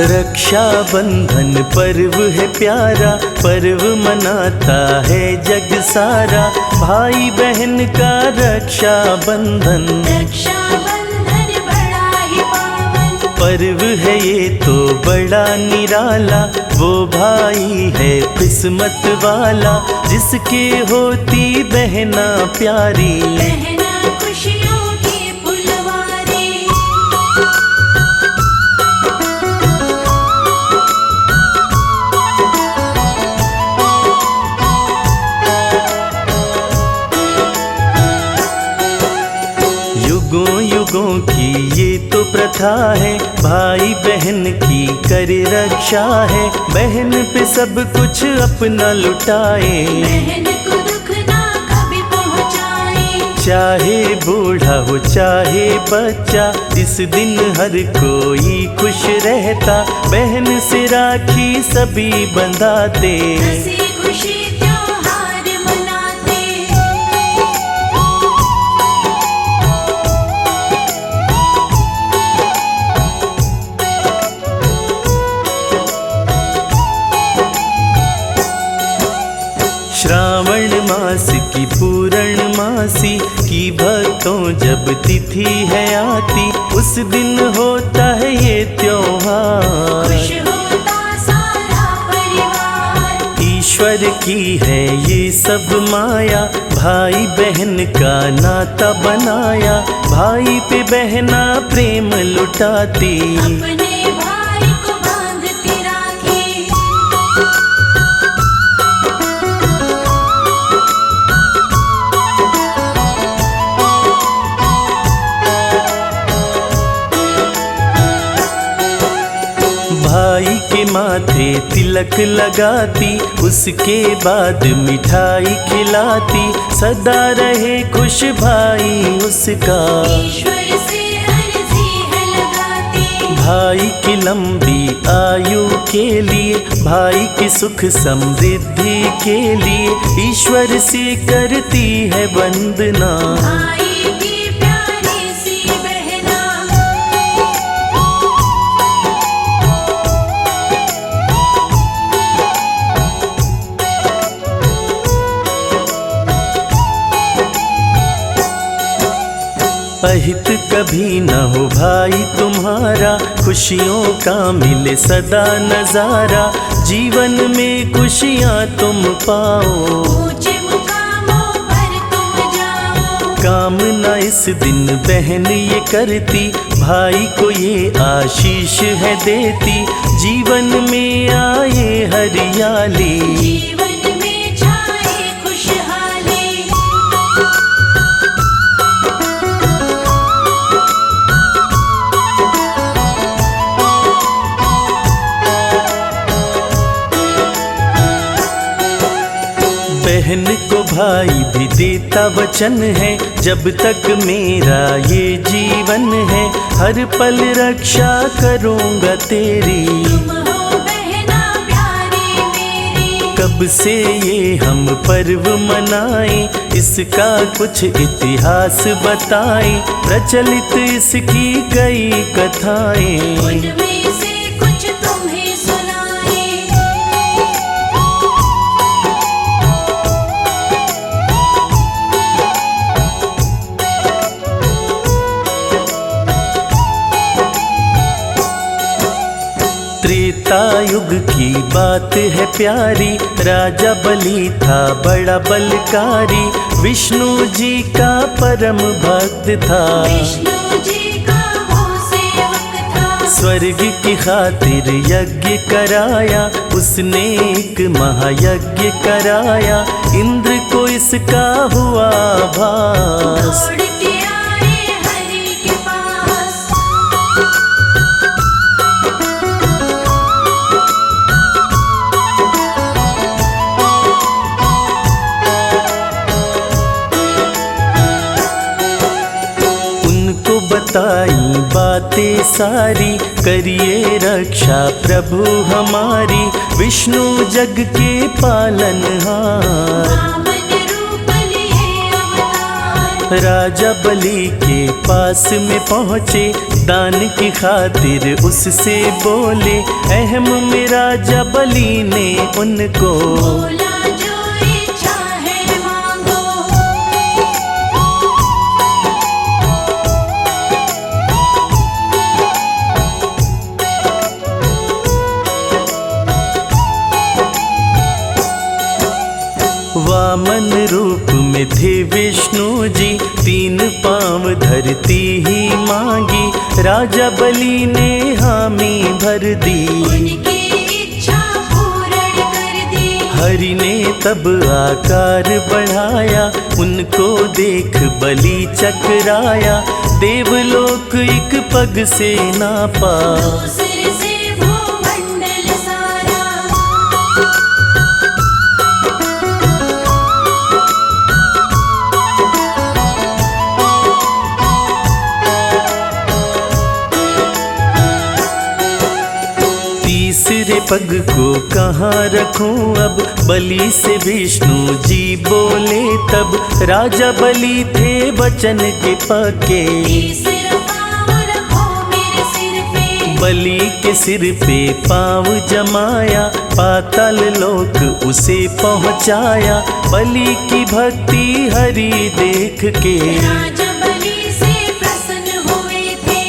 रक्षा बंधन पर्व है प्यारा, पर्व मनाता है जग सारा। भाई बहन का रक्षा बंधन, रक्षा बंधन बड़ा ही पावन पर्व है ये तो बड़ा निराला। वो भाई है किस्मत वाला, जिसके होती बहना प्यारी। बहना खुशियों की फुलवारी। युगों युगों की ये तो प्रथा है, भाई बहन की करे रक्षा है। बहन पे सब कुछ अपना लुटाए, बहन को दुख ना कभी पहुँचाए। चाहे बूढ़ा हो चाहे बच्चा, इस दिन हर कोई खुश रहता। बहन से राखी सभी बंधाते, हंसी खुशी त्योहार मनाते। श्रावण मास की पूर्णमासी की भक्तों जब तिथि है आती, उस दिन होता है ये त्योहार। खुश होता सारा परिवार। ईश्वर की है ये सब माया, भाई बहन का नाता बनाया। भाई पे बहना प्रेम लुटाती, अपने भाई को बांधती राखी। भाई के माथे तिलक लगाती, उसके बाद मिठाई खिलाती। सदा रहे खुश भाई उसका, ईश्वर से अर्जी है लगाती। भाई की लंबी आयु के लिए, भाई की सुख समृद्धि के लिए, ईश्वर से करती है वंदना। भाई की प्यारी सी बहना। अहित कभी न हो भाई तुम्हारा, खुशियों का मिले सदा नजारा। जीवन में खुशियाँ तुम पाओ, ऊंचे मुकामों पर तुम जाओ। कामना इस दिन बहन ये करती, भाई को ये आशीष है देती। जीवन में आए हरियाली, जीवन में छाए खुशहाली। बहन को भाई भी देता वचन है, जब तक मेरा ये जीवन है। हर पल रक्षा करूँगा तेरी, तुम हो बहना प्यारी मेरी। कब से ये हम पर्व मनाए, इसका कुछ इतिहास बताए। प्रचलित इसकी कई कथाएं, उनमें से कुछ तुम्हें सुनाए। त्रेता युग की बात है प्यारी, राजा बलि था बड़ा बलकारी। विष्णु जी का परम भक्त था, विष्णु जी का वो सेवक था। स्वर्ग की खातिर यज्ञ कराया, उसने एक महायज्ञ कराया। इंद्र को इसका हुआ भास, दौड़ के आए हरि के पास। उनको बताई बातें सारी, करिए रक्षा प्रभु हमारी। विष्णु जग के पालनहार, वामन रूप लिए अवतार। राजा बलि के पास में पहुँचे, दान की खातिर उससे बोले। अहम में राजा बलि ने उनको बोला जो इच्छा है मांगो। वामन रूप में थे विष्णु जी, 3 पाँव धरती ही मांगी। राजा बलि ने हामी भर दी, उनकी इच्छा पूर्ण कर दी। हरि ने तब आकार बढ़ाया, उनको देख बलि चकराया। देवलोक एक पग से नापा, दूसरे से भूमंडल सारा। तीसरे पग को कहाँ रखूं अब, बलि से विष्णु जी बोले तब। राजा बलि थे वचन के पक्के, तीसरा पाँव रखो मेरे सिर पे। बलि के सिर पे पाँव जमाया, पाताल लोक उसे पहुँचाया। बलि की भक्ति हरि देख के, राजा बलि से प्रसन्न हुए थे।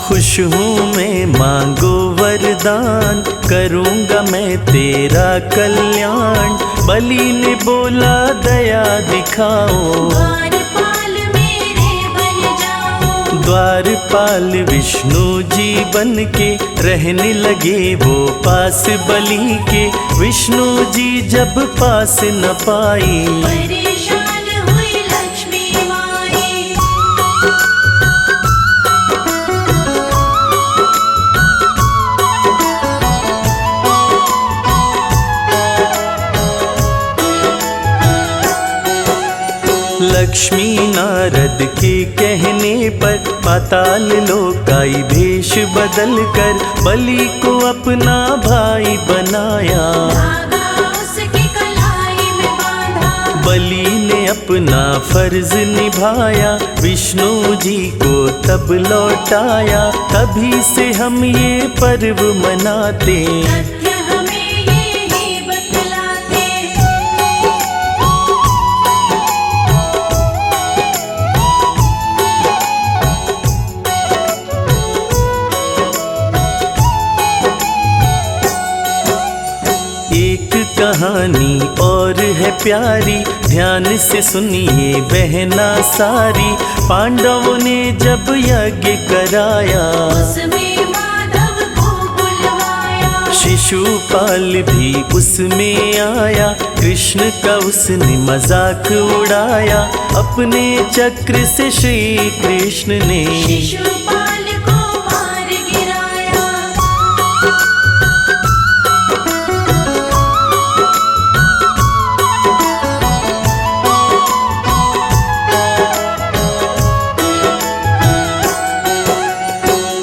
खुश हूँ मैं मांगो वरदान, करूँगा मैं तेरा कल्याण। बलि ने बोला दया दिखाओ, द्वारपाल मेरे बन जाओ। द्वारपाल विष्णु जी बन के रहने लगे वो पास बलि के। विष्णु जी जब पास न पाई, परेशान हुई लक्ष्मी माई। लक्ष्मी नारद के कहने पर पाताल लोक आई भेष बदल कर। बलि को अपना भाई बनाया, धागा उसकी कलाई में बांधा। बलि ने अपना फर्ज निभाया। विष्णु जी को तब लौटाया, तभी से हम ये पर्व मनाते। तथ्य हमें ये ही बतलाते। एक कहानी और है प्यारी, ध्यान से सुनिए बहना सारी। पांडवों ने जब यज्ञ कराया, उसमें माधव को बुलवाया। शिशुपाल भी उसमें आया। कृष्ण का उसने मजाक उड़ाया, अपने चक्र से श्री कृष्ण ने शिशुपाल को मार गिराया।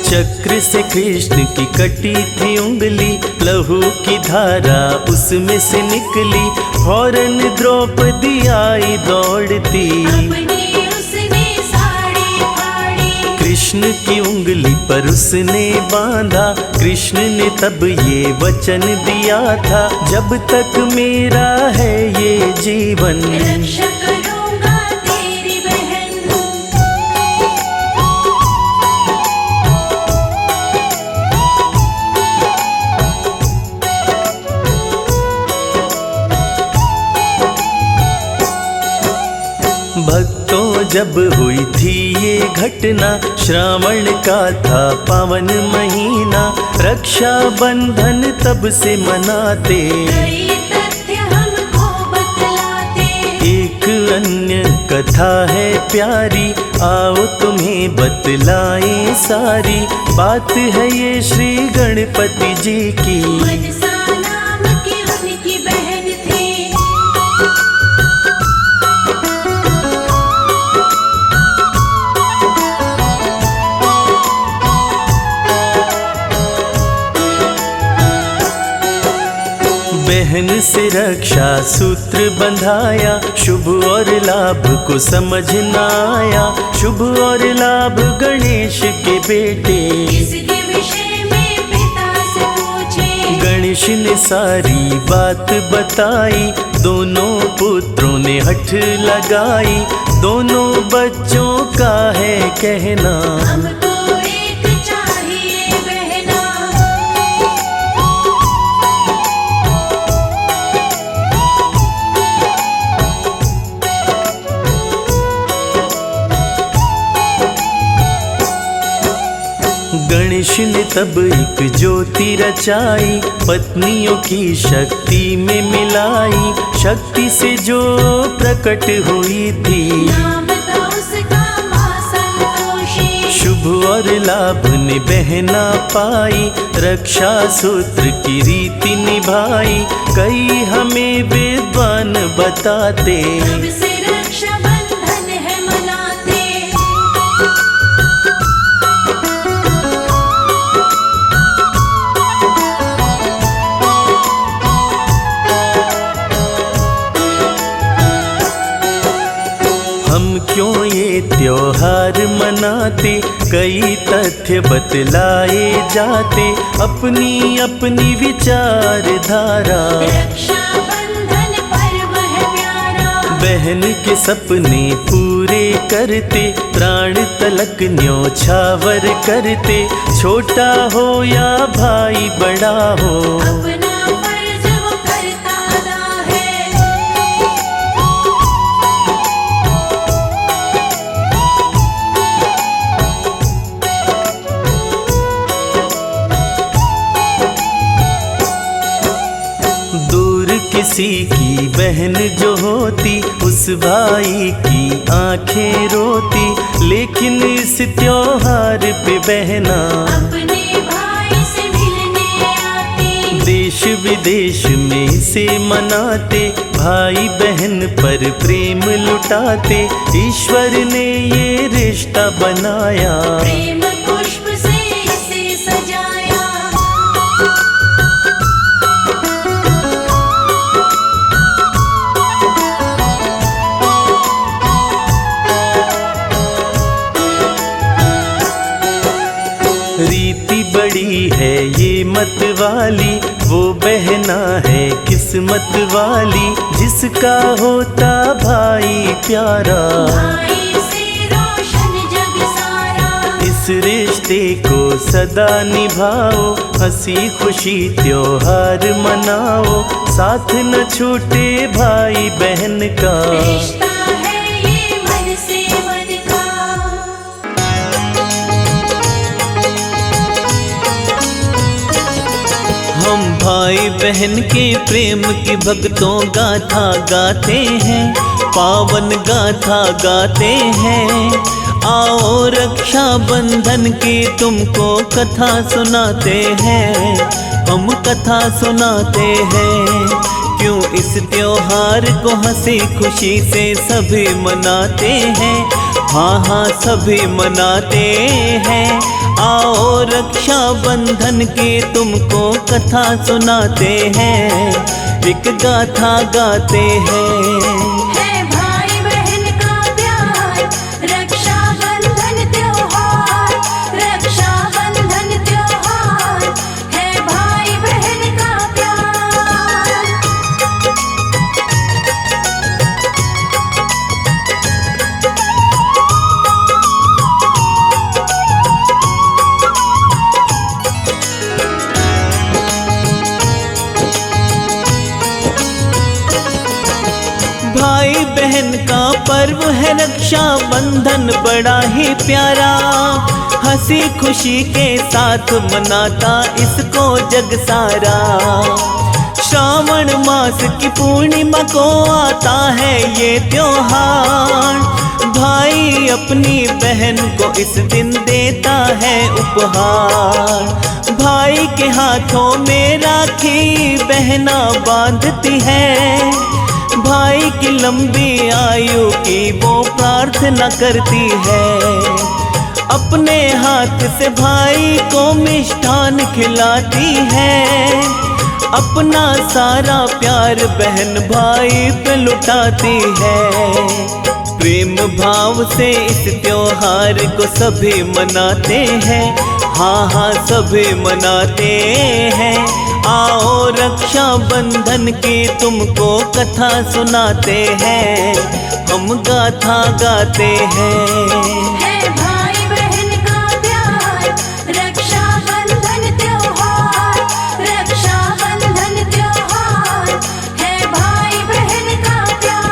चक्र से कृष्ण की कटी थी उंगली, लहू की धारा उसमें से निकली। फौरन द्रौपदी आई दौड़ती, अपनी उसने साड़ी फाड़ी। कृष्ण की उंगली पर उसने बांधा। कृष्ण ने तब ये वचन दिया था, जब तक मेरा है ये जीवन, रक्षा करूंगा तेरी बहन। भक्तों जब हुई थी ये घटना, श्रावण का था पावन महीना। रक्षा बंधन तब से मनाते, कई तथ्य हमको बतलाते। एक अन्य कथा है प्यारी, आओ तुम्हें बतलाएं सारी। बात है ये श्री गणपति जी की, मनसा नाम की उनकी बहन थी। से रक्षा सूत्र बंधाया, शुभ और लाभ को समझ न आया। शुभ और लाभ गणेश के बेटे, इसके विषय में पिता से पूछे। गणेश ने सारी बात बताई, दोनों पुत्रों ने हठ लगाई। दोनों बच्चों का है कहना, हमको एक चाहिए बहना। गणेश ने तब एक ज्योति रचाई, पत्नियों की शक्ति में मिलाई। शक्ति से जो प्रकट हुई थी, नाम था उसका माँ संतोषी। शुभ और लाभ ने बहना पाई, रक्षा सूत्र की रीति निभाई। कई हमें विद्वान बताते, तब से रक्षा बंधन है मनाते। हम क्यों ये त्योहार मनाते, कई तथ्य बतलाए जाते। अपनी अपनी विचारधारा, रक्षा बंधन पर्व है प्यारा। बहन के सपने पूरे करते, प्राण तलक न्योछावर करते। छोटा हो या भाई बड़ा हो, अपना फर्ज वो करता अदा है। दूर किसी की बहन जो होती, उस भाई की आंखें रोती। लेकिन इस त्योहार पे बहना अपने भाई से मिलने आती। देश विदेश में इसे मनाते, भाई बहन पर प्रेम लुटाते। ईश्वर ने ये रिश्ता बनाया, प्रेम पुष्प से इसे सजाया। रीति बड़ी है ये मत वाली, वो बहना है किस्मत वाली। जिसका होता भाई प्यारा, भाई से रोशन जग सारा। इस रिश्ते को सदा निभाओ, हंसी खुशी त्योहार मनाओ। साथ न छूटे भाई बहन का, रिश्ता है ये मन से मन का। हम भाई बहन के प्रेम की भक्तों गाथा गाते हैं, पावन गाथा गाते हैं। आओ रक्षा बंधन की तुमको कथा सुनाते हैं, हम कथा सुनाते हैं। क्यों इस त्योहार को हंसी खुशी से सभी मनाते हैं, हाँ हाँ सभी मनाते हैं। आओ रक्षा बंधन की तुमको कथा सुनाते हैं, एक गाथा गाते हैं। है भाई बहन का प्यार, रक्षा बंधन त्योहार। रक्षा बंधन त्योहार है भाई बहन का प्यार। भाई बहन का पर्व है रक्षा बंधन बड़ा ही प्यारा, हंसी खुशी के साथ मनाता इसको जग सारा। श्रावण मास की पूर्णिमा को आता है ये त्योहार, भाई अपनी बहन को इस दिन देता है उपहार। भाई के हाथों में राखी बहना बांधती है, भाई की लंबी आयु की वो प्रार्थना करती है। अपने हाथ से भाई को मिष्ठान खिलाती है, अपना सारा प्यार बहन भाई पे लुटाती है। प्रेम भाव से इस त्योहार को सभी मनाते हैं, हाँ हाँ सभी मनाते हैं। आओ रक्षा बंधन की तुमको कथा सुनाते हैं, हम गाथा गाते हैं। है भाई बहन का प्यार, रक्षा बंधन त्योहार, रक्षा बंधन त्योहार, है भाई बहन का प्यार।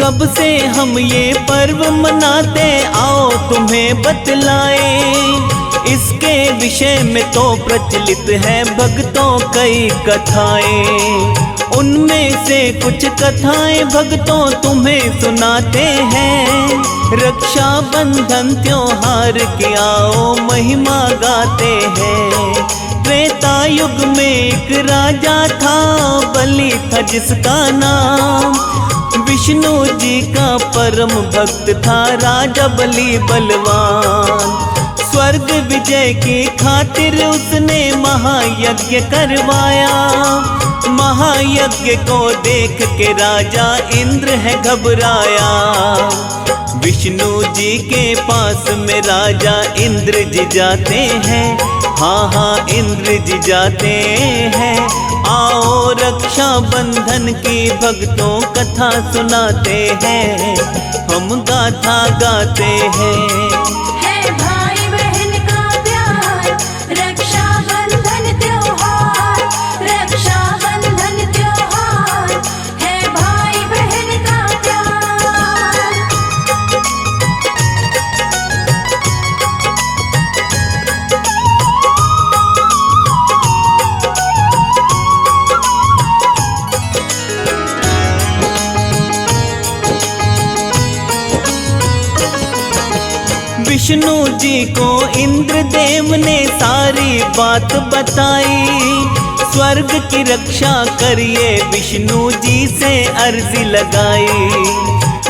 कब से हम ये पर्व मनाते, आओ तुम्हें बतलाए। इसके विषय में तो प्रचलित है भक्तों कई कथाएं। उनमें से कुछ कथाएं भक्तों तुम्हें सुनाते हैं। रक्षा बंधन त्योहार की आओ महिमा गाते हैं। त्रेता युग में एक राजा था, बलि था जिसका नाम। विष्णु जी का परम भक्त था राजा बलि बलवान। स्वर्ग विजय की खातिर उसने महायज्ञ करवाया। महायज्ञ को देख के राजा इंद्र है घबराया। विष्णु जी के पास में राजा इंद्र जी जाते हैं, हाँ हाँ इंद्र जी जाते हैं। आओ रक्षा बंधन की भक्तों कथा सुनाते हैं, हम गाथा गाते हैं। है भाई बहन का प्यार, रक्षा बंधन त्योहार, रक्षा बंधन त्योहार, है भाई बहन का प्यार। विष्णु जी को इंद्रदेव ने सारी बात बताई। स्वर्ग की रक्षा करिए विष्णु जी से अर्जी लगाई।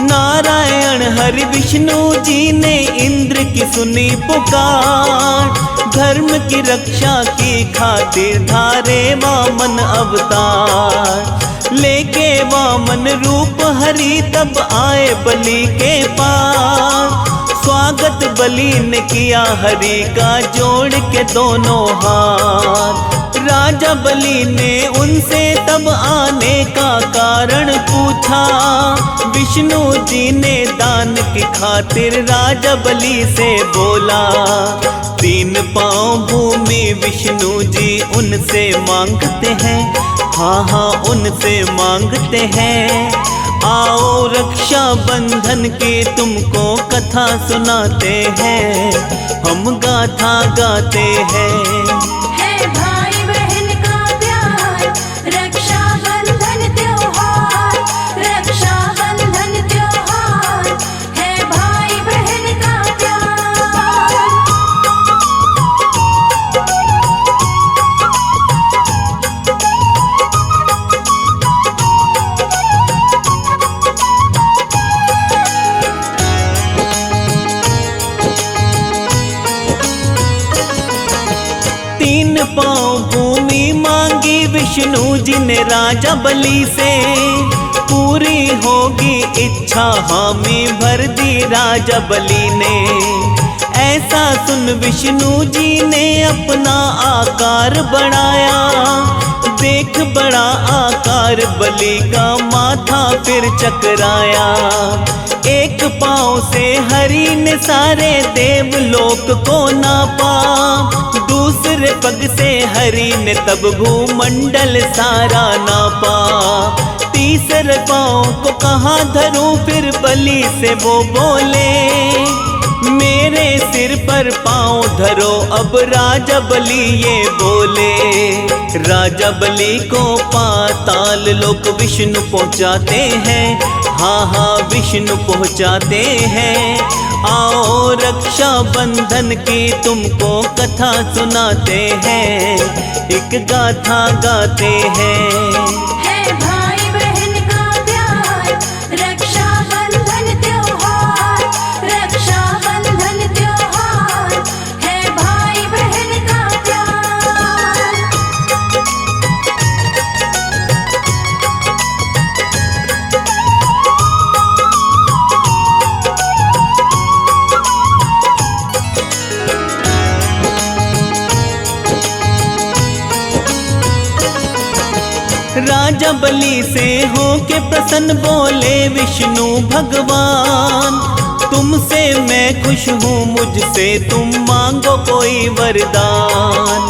नारायण हरि विष्णु जी ने इंद्र की सुनी पुकार। धर्म की रक्षा की खातिर धारे वामन अवतार। लेके वामन रूप हरि तब आए बलि के पास। स्वागत बलि ने किया हरि का जोड़ के दोनों हाथ। राजा बलि ने उनसे तब आने का कारण पूछा। विष्णु जी ने दान की खातिर राजा बलि से बोला। 3 पाँव भूमि विष्णु जी उनसे मांगते हैं, हाँ हाँ उनसे मांगते हैं। आओ रक्षा बंधन की तुमको कथा सुनाते हैं, हम गाथा गाते हैं। है भाई बहन का प्यार, रक्षा बंधन त्योहार, रक्षा बंधन त्योहार, है भाई बहन का प्यार। पाँव भूमि मांगी विष्णु जी ने राजा बलि से। पूरी होगी इच्छा हामी भर दी राजा बलि ने। ऐसा सुन विष्णु जी ने अपना आकार बढ़ाया। देख बड़ा आकार बलि का माथा फिर चकराया। एक पाँव से हरि ने सारे देवलोक को नापा। दूसरे पग से हरि ने तब भूमंडल सारा नापा। तीसरे पाँव को कहाँ धरूं फिर बलि से वो बोले। मेरे सिर पर पांव धरो अब राजा बलि ये बोले। राजा बलि को पाताल लोक विष्णु पहुंचाते हैं, हाँ हाँ विष्णु पहुंचाते हैं। आओ रक्षा बंधन की तुमको कथा सुनाते हैं, एक गाथा गाते हैं। है भाई बहन का प्यार, रक्षा बंधन त्योहार, रक्षा बंधन त्योहार, है भाई बहन का प्यार। राजा बलि से हो के प्रसन्न बोले विष्णु भगवान, तुमसे मैं खुश हूँ मुझसे तुम मांगो कोई वरदान।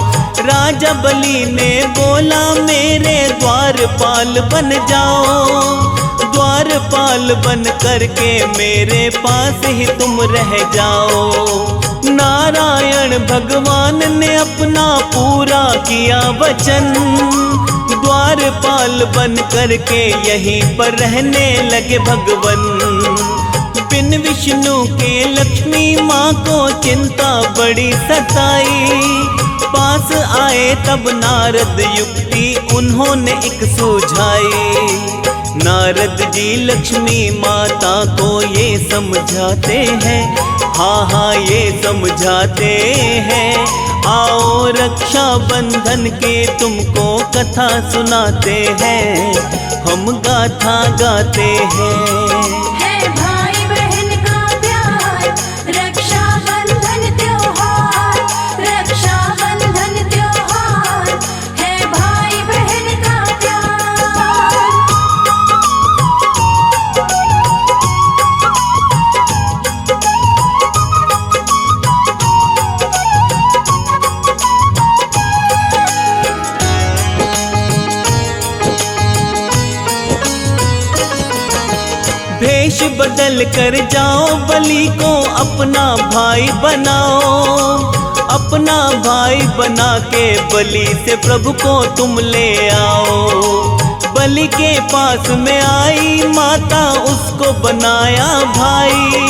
राजा बलि ने बोला मेरे द्वारपाल बन जाओ, द्वारपाल बन करके मेरे पास ही तुम रह जाओ। नारायण भगवान ने अपना पूरा किया वचन, द्वारपाल बन करके यहीं पर रहने लगे भगवन। बिन विष्णु के लक्ष्मी माँ को चिंता बड़ी सताई, पास आए तब नारद युक्ति उन्होंने एक सुझाई। नारद जी लक्ष्मी माता को ये समझाते हैं, हाँ हाँ ये समझाते हैं। आओ रक्षा बंधन के तुमको कथा सुनाते हैं, हम गाथा गाते हैं। है भाई बहन का प्यार, रक्षा बंधन त्योहार, रक्षा बंधन त्योहार, है भाई बहन का प्यार। भेष बदल कर जाओ बलि को अपना भाई बनाओ, अपना भाई बना के बलि से प्रभु को तुम ले आओ। बलि के पास में आई माता उसको बनाया भाई,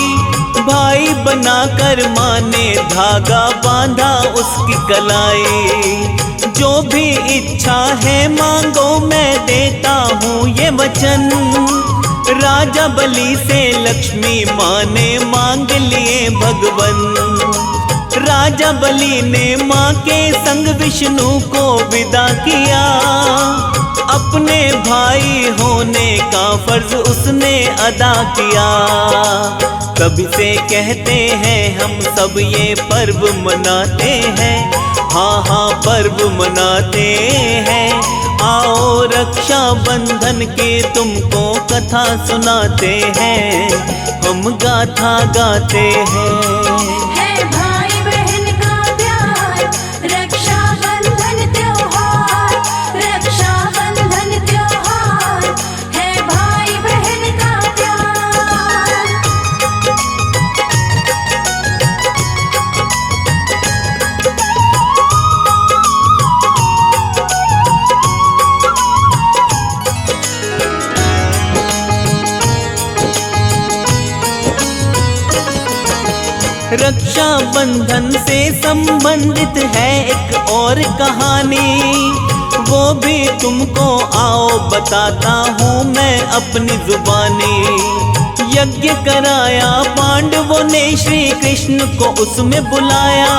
भाई बनाकर माँ ने धागा बांधा उसकी कलाई। जो भी इच्छा है मांगो मैं देता हूँ ये वचन। राजा बलि से लक्ष्मी माँ ने मांग लिए भगवन। राजा बलि ने माँ के संग विष्णु को विदा किया, अपने भाई होने का फर्ज उसने अदा किया। तभी से कहते हैं हम सब ये पर्व मनाते हैं, हाँ हाँ पर्व मनाते हैं। आओ रक्षा बंधन के तुमको कथा सुनाते हैं, हम गाथा गाते हैं। है भाई बहन का प्यार, रक्षा बंधन त्योहार, रक्षा बंधन त्योहार, है भाई बहन का प्यार। रक्षा बंधन से संबंधित है एक और कहानी, वो भी तुमको आओ बताता हूँ मैं अपनी जुबानी। यज्ञ कराया पांडवों ने श्री कृष्ण को उसमें बुलाया,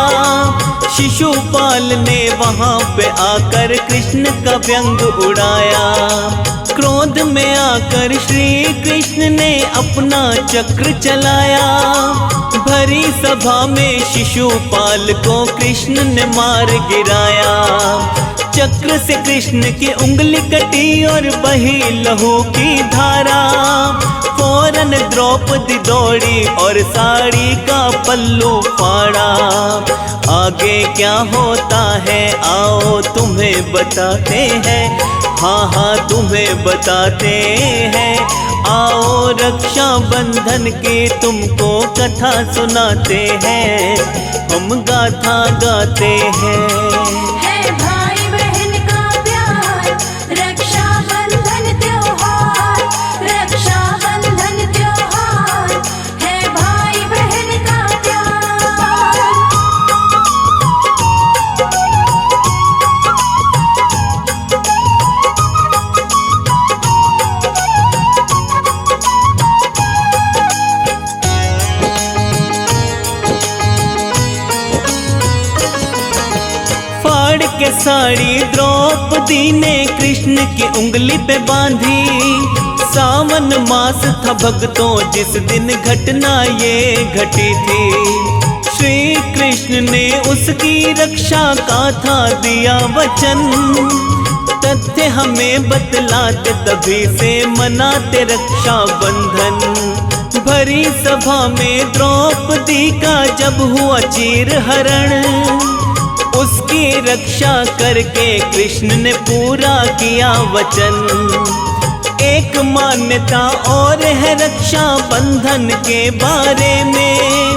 शिशुपाल ने वहाँ पे आकर कृष्ण का व्यंग उड़ाया। क्रोध में आकर श्री कृष्ण ने अपना चक्र चलाया, भरी सभा में शिशुपाल को कृष्ण ने मार गिराया। चक्र से कृष्ण की उंगली कटी और बही लहू की धारा, फौरन द्रौपदी दौड़ी और साड़ी का पल्लू फाड़ा। आगे क्या होता है आओ तुम्हें बताते हैं, हाँ हाँ तुम्हें बताते हैं, आओ रक्षा बंधन की तुमको कथा सुनाते हैं, हम गाथा गाते हैं। है भाई बहन का प्यार, रक्षा बंधन त्योहार, रक्षा बंधन त्योहार, है भाई बहन का प्यार। फाड़ के साड़ी द्रौपदी ने कृष्ण की उंगली पे बांधी, सावन मास था भक्तों जिस दिन घटना ये घटी थी। श्री कृष्ण ने उसकी रक्षा का था दिया वचन, तथ्य हमें बतलाते तभी से मनाते रक्षा बंधन। भरी सभा में द्रौपदी का जब हुआ चीर हरण, उसकी रक्षा करके कृष्ण ने पूरा किया वचन। एक मान्यता और है रक्षा बंधन के बारे में,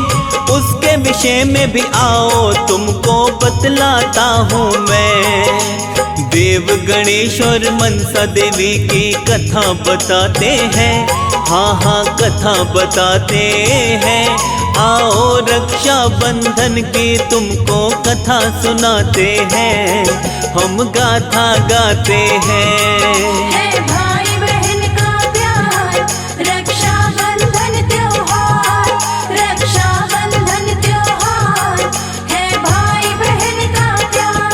उसके विषय में भी आओ तुमको बतलाता हूँ मैं। देव गणेश और मनसा देवी की कथा बताते हैं, हाँ हाँ कथा बताते हैं, आओ रक्षा बंधन की तुमको कथा सुनाते हैं, हम गाथा गाते हैं। है भाई बहन का प्यार, रक्षा बंधन त्योहार, रक्षा बंधन त्योहार, है भाई बहन का प्यार।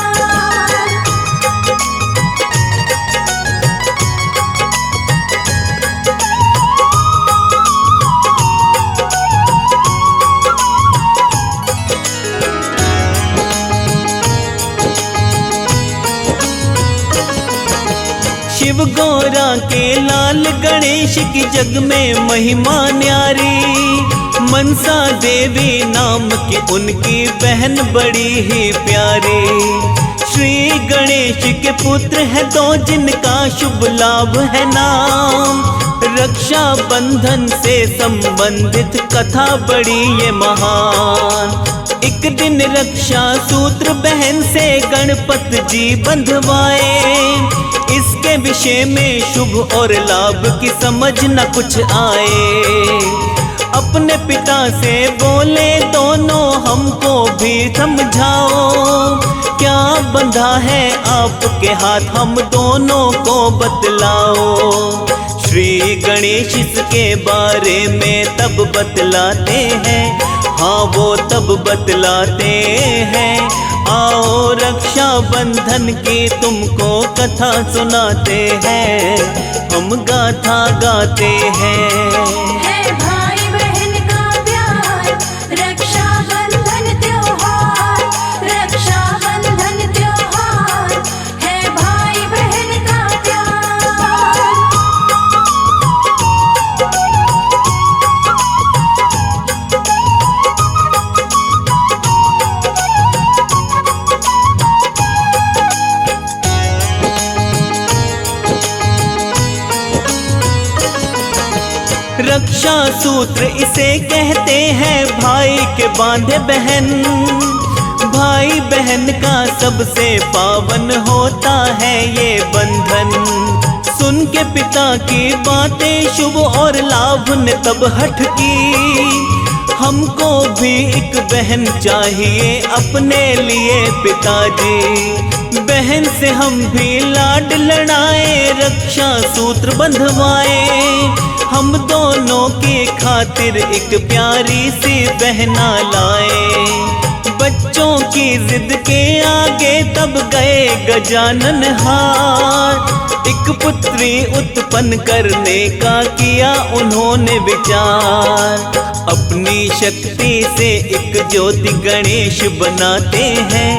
शिव गौरा के लाल गणेश की जग में महिमा न्यारी, मनसा देवी नाम की उनकी बहन बड़ी ही प्यारी। श्री गणेश के पुत्र है दो जिनका शुभ लाभ है नाम, रक्षा बंधन से संबंधित कथा बड़ी ये महान। एक दिन रक्षा सूत्र बहन से गणपत जी बंधवाए, इसके विषय में शुभ और लाभ की समझ न कुछ आए। अपने पिता से बोले दोनों हमको भी समझाओ, क्या बंधा है आपके हाथ हम दोनों को बतलाओ। श्री गणेश इसके बारे में तब बतलाते हैं, हाँ वो तब बतलाते हैं, आओ रक्षा बंधन की तुमको कथा सुनाते हैं, हम गाथा गाते हैं। है भाई बहन का प्यार, रक्षा बंधन त्योहार, रक्षा बंधन त्योहार, है भाई बहन का प्यार। रक्षा सूत्र इसे कहते हैं, भाई के बांधे बहन। भाई बहन का सबसे पावन होता है ये बंधन। सुन के पिता की बातें शुभ और लाभ ने तब हट की, हमको भी एक बहन चाहिए अपने लिए पिताजी। बहन से हम भी लाड लड़ाए, रक्षा सूत्र बंधवाए, हम दोनों की खातिर एक प्यारी सी बहना लाए। बच्चों की जिद के आगे तब गए गजानन हार, एक पुत्री उत्पन्न करने का किया उन्होंने विचार। अपनी शक्ति से एक ज्योति गणेश बनाते हैं,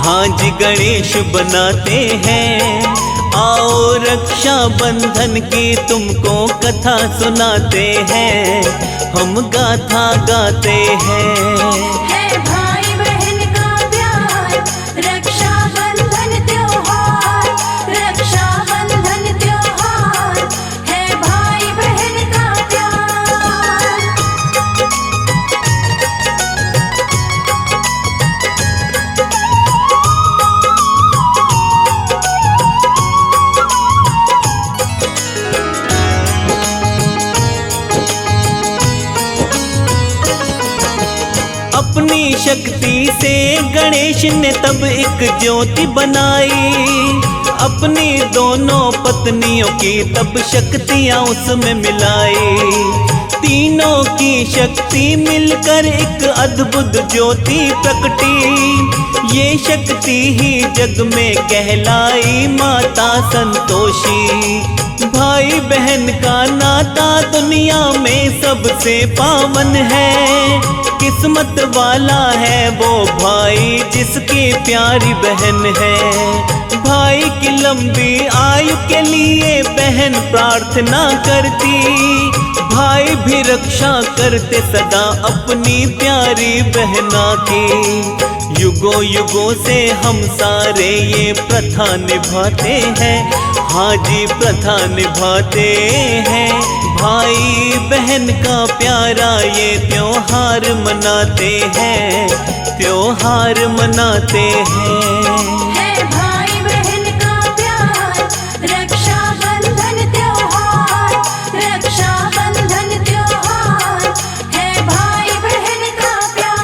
हाँ जी गणेश बनाते हैं। आओ रक्षा बंधन की तुमको कथा सुनाते हैं, हम गाथा गाते हैं। है भाई बहन का प्यार, रक्षा बंधन त्योहार, रक्षा बंधन शक्ति से गणेश ने तब एक ज्योति बनाई, अपनी दोनों पत्नियों की तब शक्तियां उसमें मिलाई। तीनों की शक्ति मिलकर एक अद्भुत ज्योति प्रकटी, ये शक्ति ही जग में कहलाई माता संतोषी। भाई बहन का नाता दुनिया में सबसे पावन है, किस्मत वाला है वो भाई जिसकी प्यारी बहन है। भाई की लंबी आयु के लिए बहन प्रार्थना करती, भाई भी रक्षा करते सदा अपनी प्यारी बहना की। युगों युगों से हम सारे ये प्रथा निभाते हैं, हाँ जी प्रथा निभाते हैं। भाई बहन का प्यारा ये त्योहार मनाते हैं, त्योहार मनाते हैं। है भाई बहन का प्यार, रक्षाबंधन त्योहार, रक्षाबंधन त्योहार, है भाई बहन का प्यार।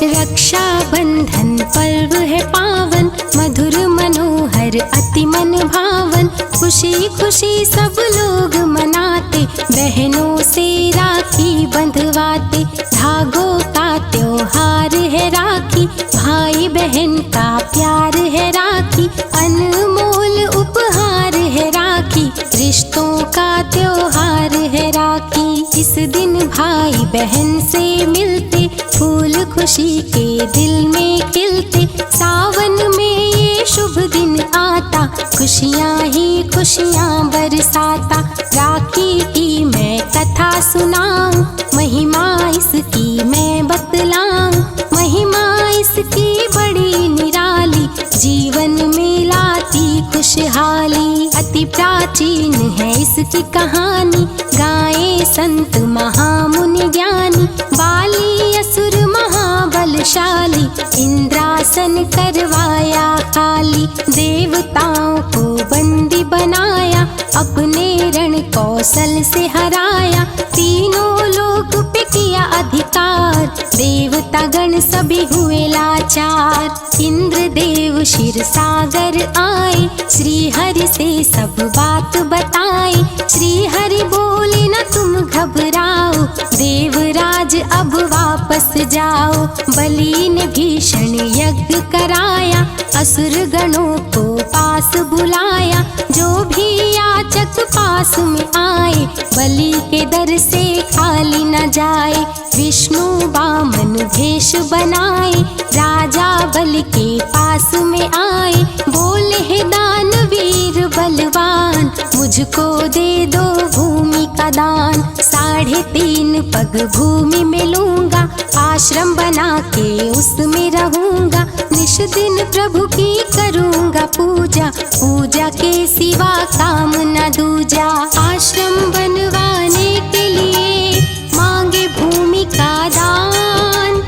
रक्षाबंधन पर्व है पावन, मधुर मनोहर अति मन भावन। खुशी खुशी सब लोग मनाते, बहनों से राखी बंधवाते। धागों का त्योहार है राखी, भाई बहन का प्यार है राखी। अनमोल उपहार है राखी, रिश्तों का त्योहार है राखी। इस दिन भाई बहन से मिलते, फूल खुशी के दिल में खिलते। सावन में ये शुभ दिन आता, खुशियाँ ही खुशियाँ बरसाता। राखी की मैं कथा सुनाऊं, महिमा इसकी मैं बतलाऊं। महिमा इसकी बड़ी निराली, जीवन में लाती खुशहाली। अति प्राचीन है इसकी कहानी, गाए संत महामुनि ज्ञानी। बाली असुर महाबलशाली, इंद्रासन करवाया खाली। देवताओं को बंदी बनाया, अपने रण कौशल से हराया। तीनों लोक पे किया अधिकार, देवता गण सभी हुए लाचार। इंद्रदेव क्षीर सागर आए, श्री हरि से सब बात बताए। श्री हरि बोले न तुम घबराओ, देवराज अब वापस जाओ। बलि ने भीषण यज्ञ कराया, असुर गणों को पास बुलाया। जो भी याचक पास में आए, बलि के दर से खाली न जाए। विष्णु वामन भेष बनाए, राजा बलि के पास में आए। बोले हे दानवीर बलवान, मुझको दे दो भूमि का दान। 3.5 पग भूमि में लूंगा, आश्रम बना के उसमें रहूंगा। निश दिन प्रभु की करूंगा पूजा, पूजा के सिवा काम न दूजा। आश्रम बनवाने के लिए मांगे भूमि का दान,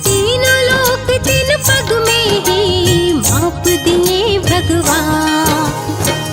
3 लोक 3 पग में ही माप दिए भगवान।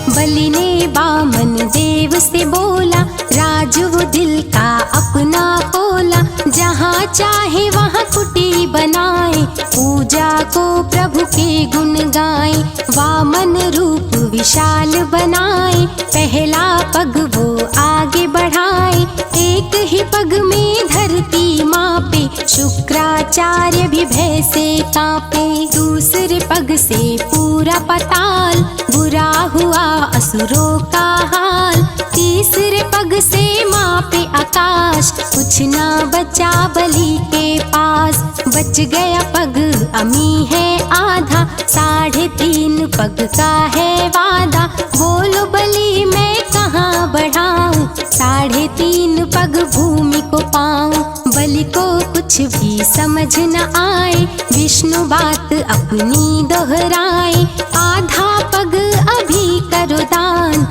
बलि ने वामन देव से बोला, राज वो दिल का अपना खोला। जहाँ चाहे वहाँ कुटी बनाए, पूजा को प्रभु के गुण गाए। वामन रूप विशाल बनाए, पहला पग वो आगे बढ़ाए। एक ही पग में धरती मापे, शुक्राचार्य भी भय से कांपे। दूसरे पग से पूरा पताल, बुरा हुआ असुरों का हाल। तीसरे पग से मापे आकाश, कुछ ना बचा बलि के पास। बच गया पग अमी है आधा, 3.5 पग का है वादा। बोलो बलि मैं कहाँ बढ़ाऊं, 3.5 पग भूमि को पाऊं। बलि को कुछ भी समझ न आए, विष्णु बात अपनी दोहराए। आधा पग अभी करो दान,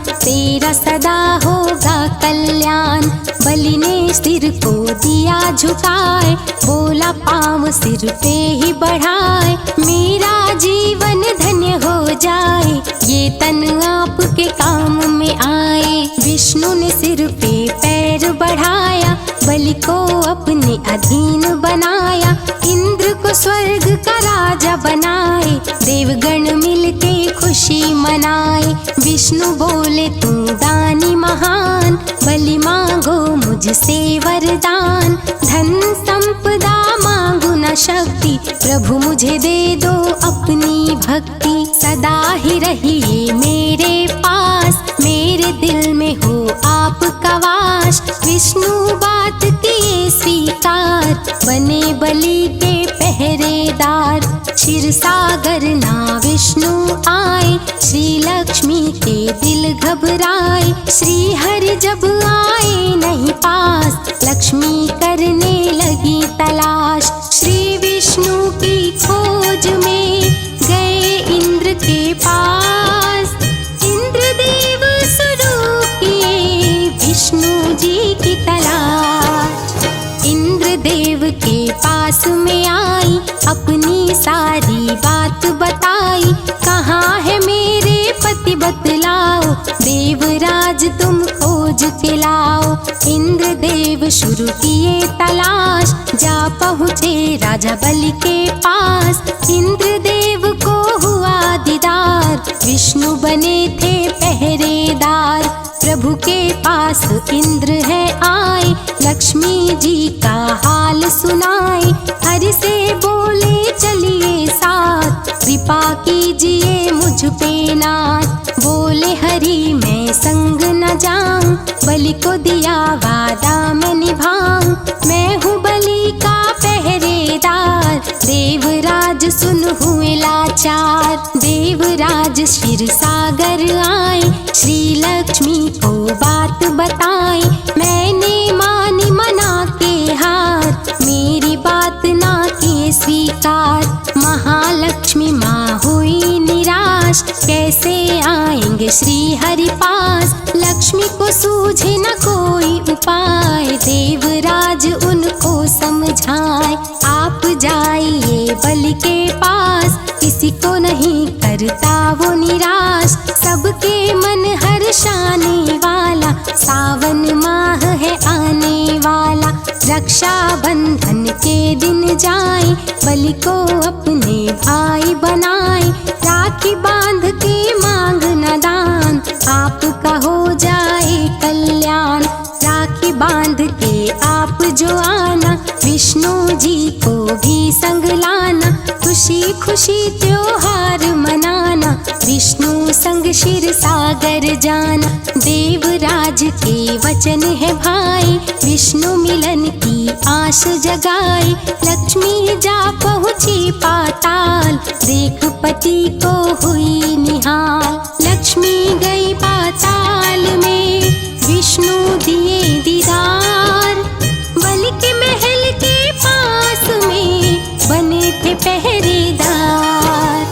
तेरा सदा होगा कल्याण। बलि ने सिर को दिया झुकाए, बोला पाँव सिर पे ही बढ़ाए, मेरा जीवन धन्य हो जाए, ये तन आपके काम में आए। विष्णु ने सिर पे पैर बढ़ाया, बलि को अपने अधीन बनाया, इंद्र को स्वर्ग का राजा बनाए, देवगण मिलके खुशी मनाए। विष्णु बोले तू दानी महान, बलि मांगो मुझसे वरदान, धन संपदा मांगू न शक्ति, प्रभु मुझे दे दो अपनी भक्ति। सदा ही रहिए मेरे पास, मेरे दिल में हो आपका वास, विष्णु बात किए स्वीकार, बने बलि के पहरेदार। क्षीर सागर ना विष्णु आए, श्री लक्ष्मी के दिल घबराए, श्री हरि जब आए नहीं पास, लक्ष्मी करने लगी तलाश। श्री विष्णु की खोज में गए इंद्र के पास, इंद्रदेव शुरू किए विष्णु जी की तलाश। इंद्रदेव के पास में आई, अपनी सारी बात बताई, कहाँ है मेरे पति बतलाओ, देवराज तुम खोज के लाओ। इंद्रदेव शुरू किए तलाश, जा पहुँचे राजा बलि के पास, इंद्रदेव को हुआ दीदार, विष्णु बने थे पहरेदार। प्रभु के पास इंद्र है आए, लक्ष्मी जी का हाल सुनाए, हरि से बोले चलिए साथ, कृपा कीजिए मुझ पे नाथ। बोले हरि मैं संग न जाऊं, बलि को दिया वादा मैं निभाऊं, मैं हूँ बलि का पहरेदार, देवराज सुन हुए लाचार। देवराज क्षीर सागर आए, श्री लक्ष्मी को बात बताए, मैंने मानी मना के हार, मेरी बात ना किए स्वीकार। महालक्ष्मी माँ हुई निराश, कैसे आएंगे श्री हरि पास, लक्ष्मी को सूझे न कोई उपाय, देवराज उनको समझाए। आप जाइए बलि के पास, किसी को नहीं करता वो निराश, सबके मन हर्षाने वाला, सावन माह है आने वाला। रक्षा बंधन के दिन जाए, बलि को अपने भाई बनाए, राखी बांध के मांग न दान, आपका हो जाए कल्याण। राखी बांध के आप जो आना, विष्णु जी को भी संग लाना, खुशी खुशी त्योहार मनाना, विष्णु संग क्षीर सागर जाना। देवराज के वचन है भाई, विष्णु मिलन की आश जगाए, लक्ष्मी जा पहुँची पाताल, देख पति को हुई निहाल। लक्ष्मी गई पाताल में, विष्णु दिए दीदार, बलि के महल के पास में बने थे पहरेदार।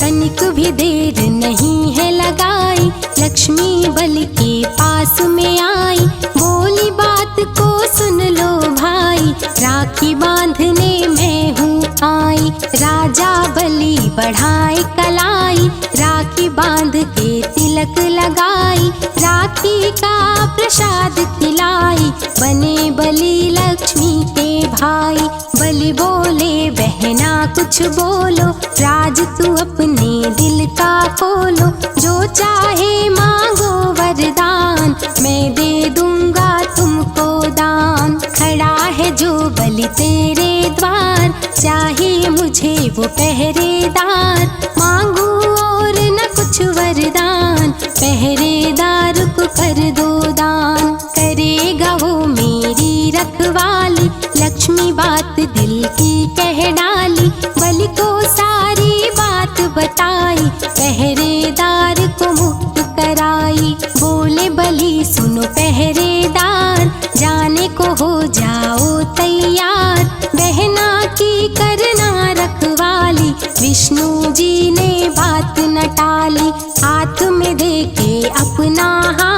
तनिक भी देर नहीं है लगाई, लक्ष्मी बलि के पास में आई, बोली बात को सुन लो भाई, राखी बांधने मैं हूँ आई। राजा बलि बढ़ाए कलाई, राखी बांध के तिलक लगाई, राखी का प्रसाद खिलाई, बने बलि लक्ष्मी के भाई। बलि बोले बहना कुछ बोलो, राज तू अपने दिल का खोलो, जो चाहे मांगो वरदान, मैं दे दूंगा तुमको दान। खड़ा है जो बलि तेरे द्वार, चाहिए मुझे वो पहरेदार, मांगू और न कुछ वरदान, पहरेदार को कर दो दान। करेगा वो मेरी रखवाली, लक्ष्मी बात दिल की कह डाली, बलि को सारी बात बताई, पहरेदार को मुक्त कराई। बोले बलि सुनो पहरेदार, जाने को हो जाओ तैयार, बहना की करना रखवाली, विष्णु जी ने बात न टाली, हाथ में दे के अपना हाथ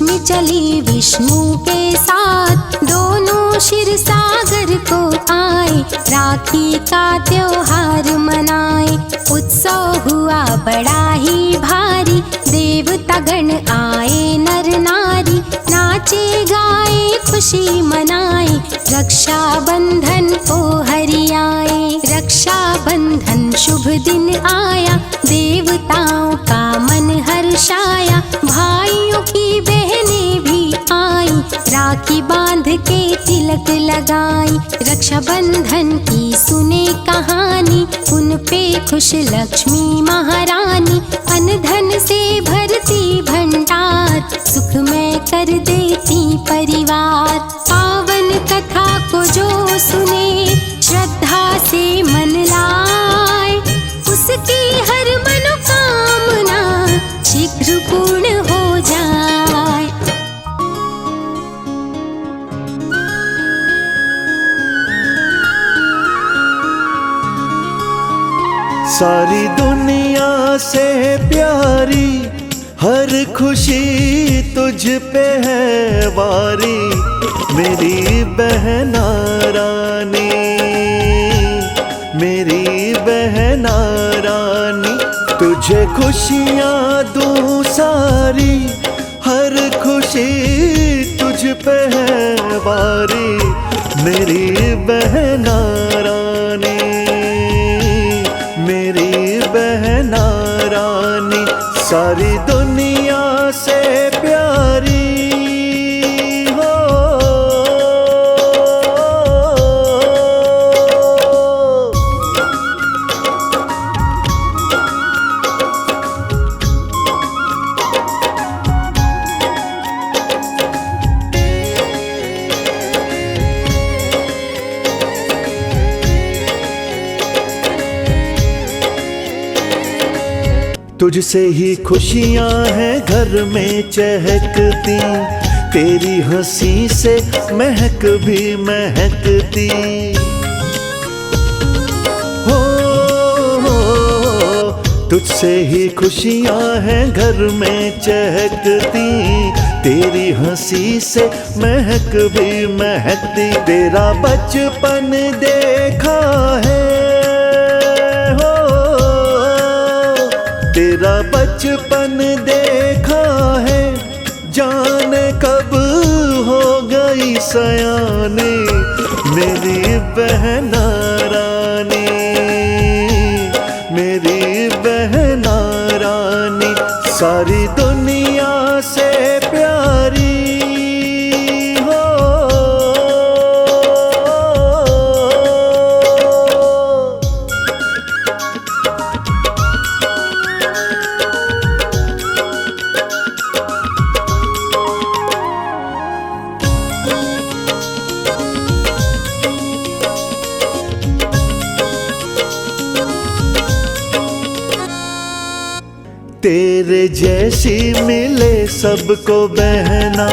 लक्ष्मी चली विष्णु के साथ, दोनों क्षीर सागर को आए, राखी का त्योहार मनाए। उत्सव हुआ बड़ा ही भारी, देवता गण आए नर नारी, नाचे गाए खुशी मनाए, रक्षा बंधन को हरि आए। रक्षा बंधन शुभ दिन आया, देवताओं का मन हर्षाया, भाइयों की बहनें भी आई, राखी बांध के तिलक लगाई। रक्षा बंधन की सुने कहानी, उन पे खुश लक्ष्मी महारानी, अन्न धन से भरती भंडार, सुख में कर देती परिवार। पावन कथा को जो सुने, श्रद्धा से मन लाए, उसकी हर मनोकामना शीघ्र पूर्ण हो जाए। सारी दुनिया से प्यारी, हर खुशी तुझ पे है वारी, मेरी बहना रानी, मेरी बहना रानी। तुझे खुशियाँ दूँ सारी, हर खुशी तुझ पे है वारी, मेरी बहना रानी, मेरी बहना रानी। सारी दुनिया से प्यारी हो। तुझसे ही खुशियाँ हैं घर में चहकती, तेरी हंसी से महक भी महकती। हो तुझसे ही खुशियाँ हैं घर में चहकती, तेरी हंसी से महक भी महकती। तेरा बचपन देखा है, तेरा बचपन देखा है, जाने कब हो गई सयानी, मेरी बहना रानी, मेरी बहना रानी। सारी दुनिया से प्यारी हो। तेरे जैसी मिले सबको बहना,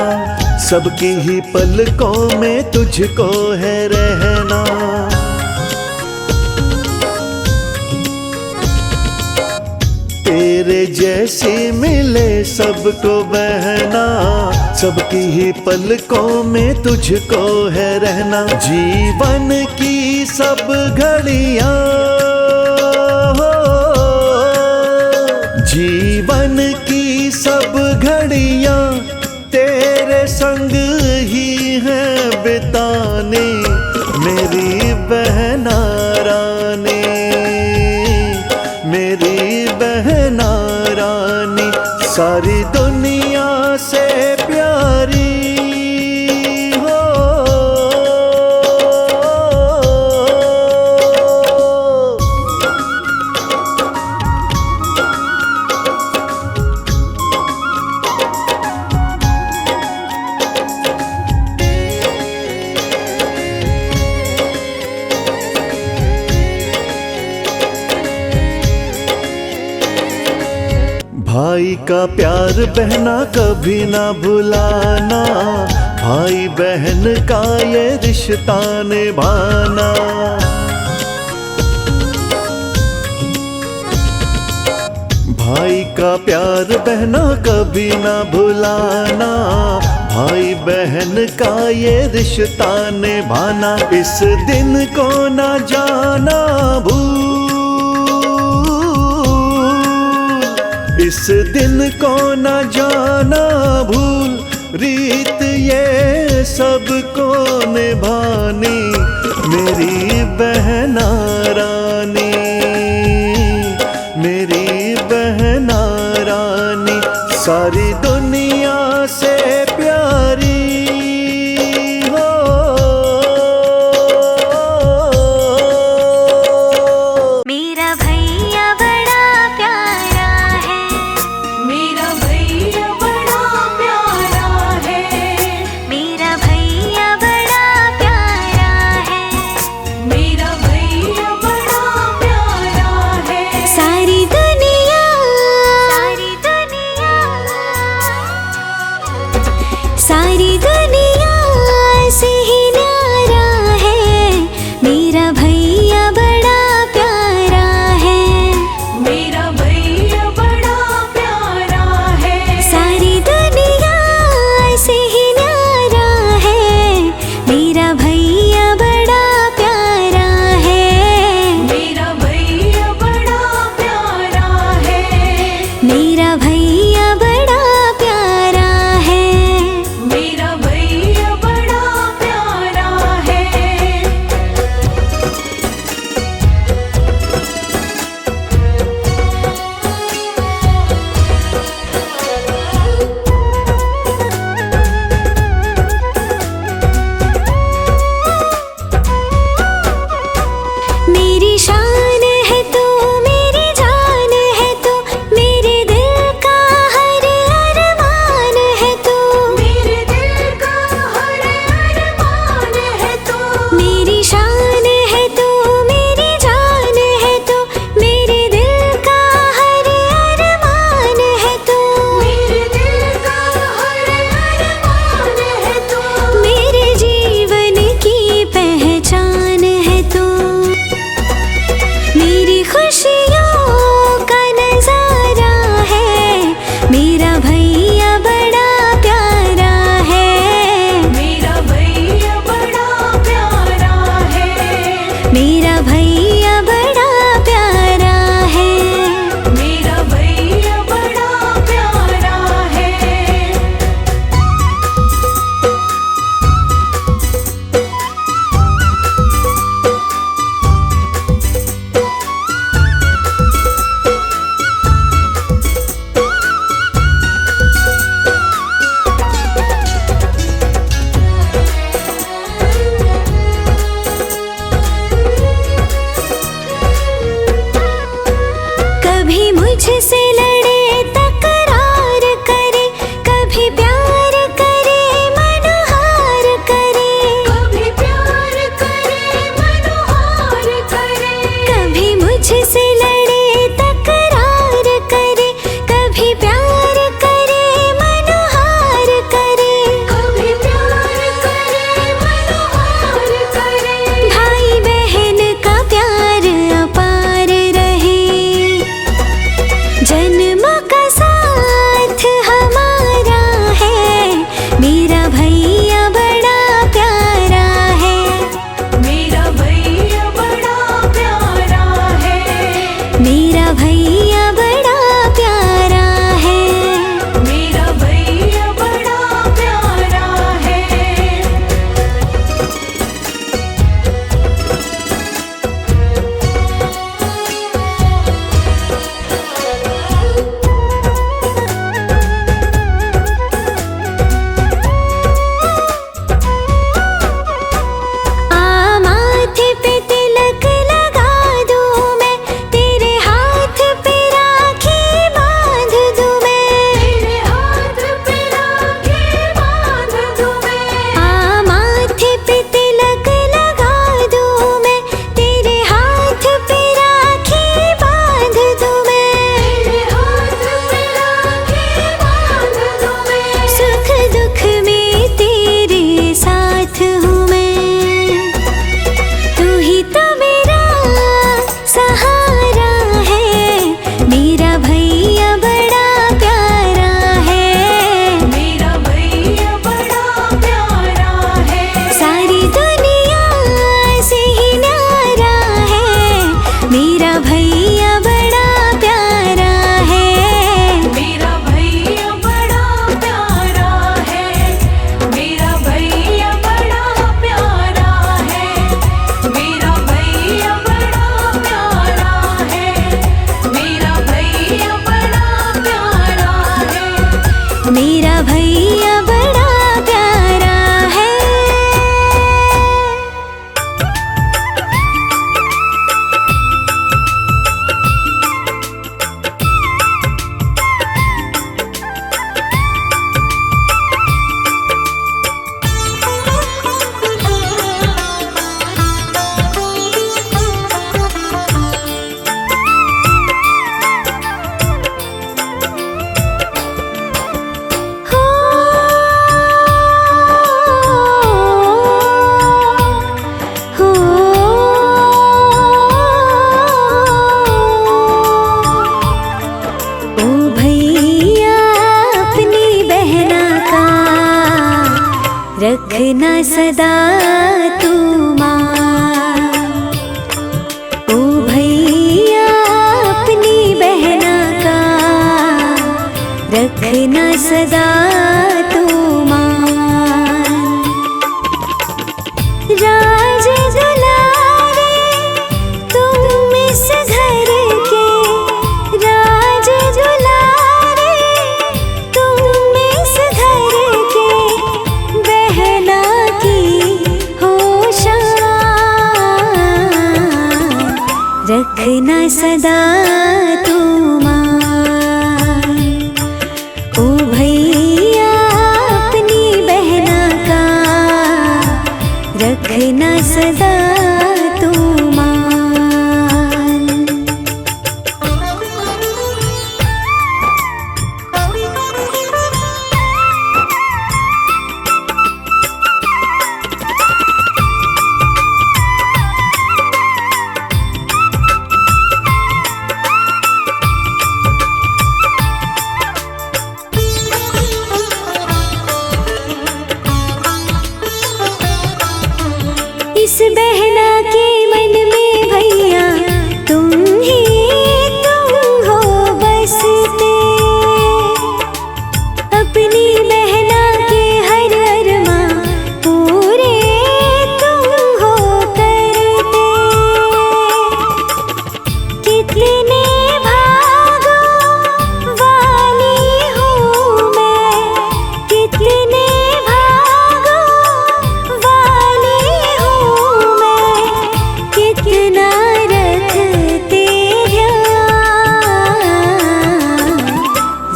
सबकी ही पलकों में तुझको है रहना। तेरे जैसी मिले सबको बहना, सबकी ही पलकों में तुझको है रहना। जीवन की सब घड़ियाँ, जीवन की सब घड़ियाँ तेरे संग ही हैं बिताने, मेरी बहना रानी, मेरी बहना रानी। सारी दुनिया से प्यारी हो। भाई का प्यार बहना कभी ना भुलाना, भाई बहन का ये रिश्ता निभाना। भाई का प्यार बहना कभी ना भुलाना, बहन का ये रिश्ता निभाना, इस दिन को ना जाना भूल, इस दिन को ना जाना भूल, रीत ये सबको निभानी, मेरी बहना रानी, मेरी बहना रानी, सारी दुनिया से प्यारी हो। मेरा भैया बड़ा प्यारा है, मेरा भैया बड़ा प्यारा है, मेरा भैया बड़ा प्यारा है, मेरा भैया बड़ा प्यारा है। सारी दुनिया रखना सदा तू माँ। ओ भैया अपनी बहना का रखना सदा तू मान। राज दुलारे तुम इस घर के, राज दुलारे तुम इस घर के, बहना की हो शान। रखना सदा तू मान। ओ भैया अपनी बहना का रखना सदा तू मान। इस बहना के मन में भैया तुम ही तुम हो बसते। अपनी बहना के हर अरमां पूरे तुम हो करते। कितने भागों वाली हूँ मैं, कितने भागों वाली हूँ मैं, कितना रखते ध्यान।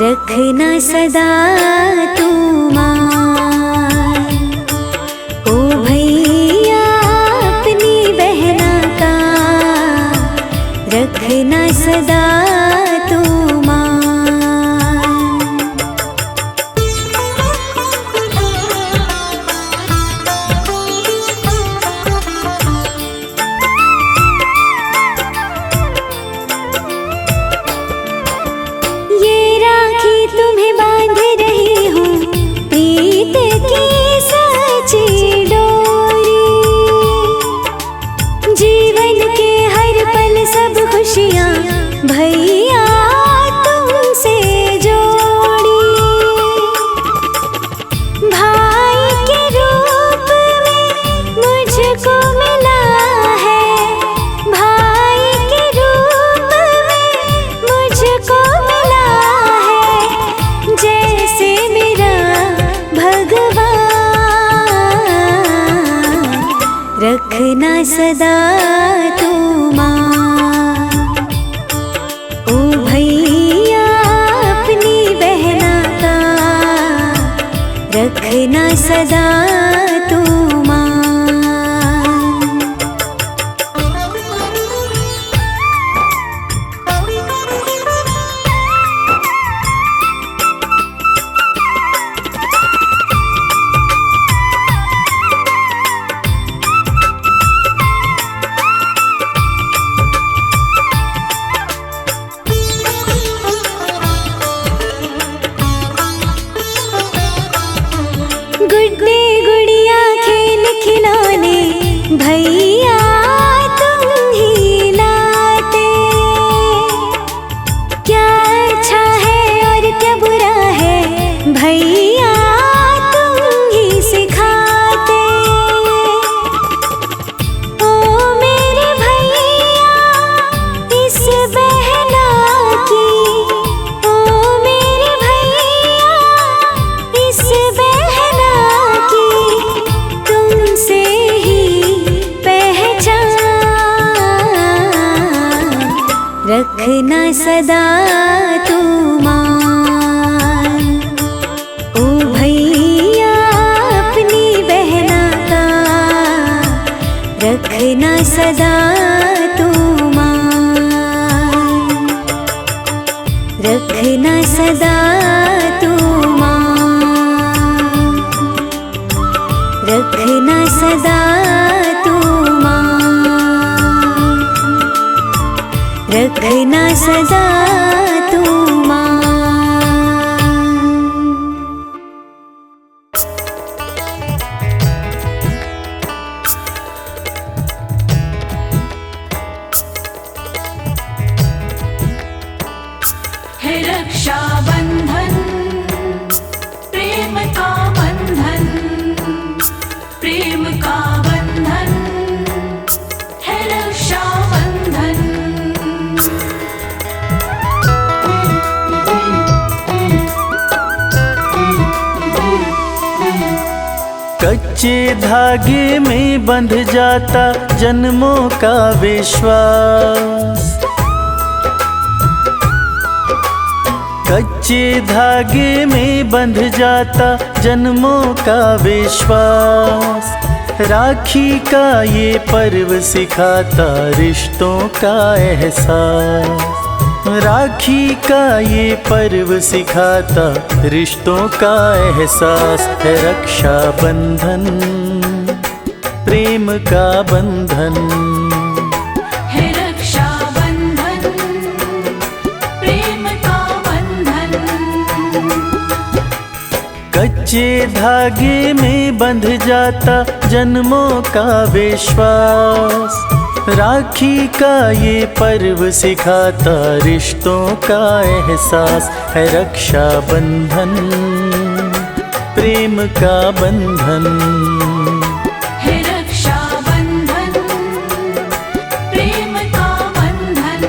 रखना सदा तू मान। ओ भैया अपनी बहना का रखना सदा तू मान। ये राखी तुम्हें बांध रही हूँ, प्रीत की सच्ची डोरी। जीवन के हर पल सब खुशियाँ भैया तुमसे जोड़ी। भाई के रूप में मुझको मिला है, भाई के रूप में मुझको मिला है, जैसे मेरा भगवान। रखना सदा तू मान। ओ भैया अपनी बहना का रखना सदा तू मान। गुड्डे गुड़िया खेल खिलौने भैया तुम ही लाते। क्या अच्छा है और क्या बुरा है भैया तुम ही सिखाते। ओ मेरे भैया इस बहना की, ओ मेरे भैया इस बहना की तुमसे ही पहचान। रखना सदा तू मान। ओ भैया अपनी बहना का रखना सदा तू मान। रखना सदा तू मान। रखना सदा तू मान। रखना सदा तू मान। कच्चे धागे में बंध जाता जन्मों का विश्वास। कच्चे धागे में बंध जाता जन्मों का विश्वास। राखी का ये पर्व सिखाता रिश्तों का एहसास। राखी का ये पर्व सिखाता रिश्तों का एहसास है। रक्षा बंधन प्रेम का बंधन है, रक्षा बंधन प्रेम का बंधन। कच्चे धागे में बंध जाता जन्मों का विश्वास। राखी का ये पर्व सिखाता रिश्तों का एहसास है। रक्षा बंधन प्रेम का बंधन है, रक्षा बंधन प्रेम का बंधन।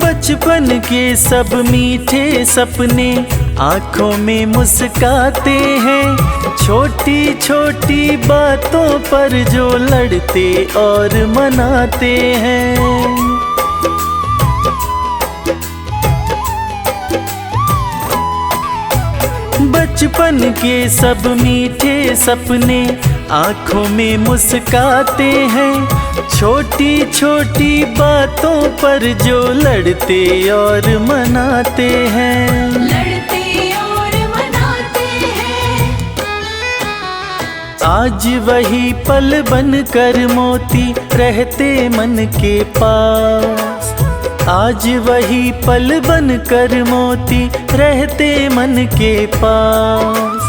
बचपन के सब मीठे सपने आँखों में मुस्काते हैं। छोटी छोटी बातों पर जो लड़ते और मनाते हैं। बचपन के सब मीठे सपने आँखों में मुस्काते हैं। छोटी छोटी बातों पर जो लड़ते और मनाते हैं। लड़ते और मनाते हैं। आज वही पल बन कर मोती रहते मन के पास। आज वही पल बन कर मोती रहते मन के पास।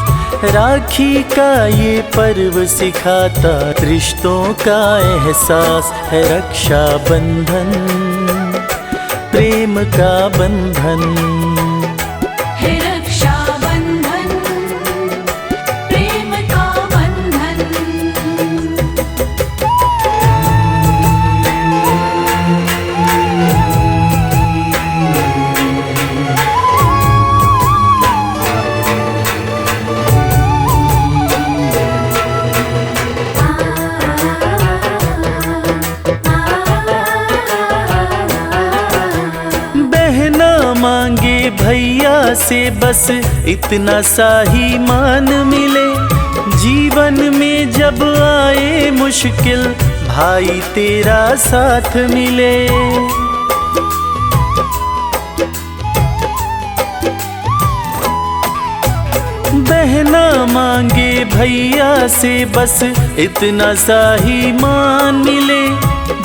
राखी का ये पर्व सिखाता रिश्तों का एहसास है। रक्षा बंधन प्रेम का बंधन है, रक्षा बंधन प्रेम का बंधन। मांगे भैया से बस इतना सा ही मान मिले। जीवन में जब आए मुश्किल भाई तेरा साथ मिले। बहना मांगे भैया से बस इतना सा ही मान मिले।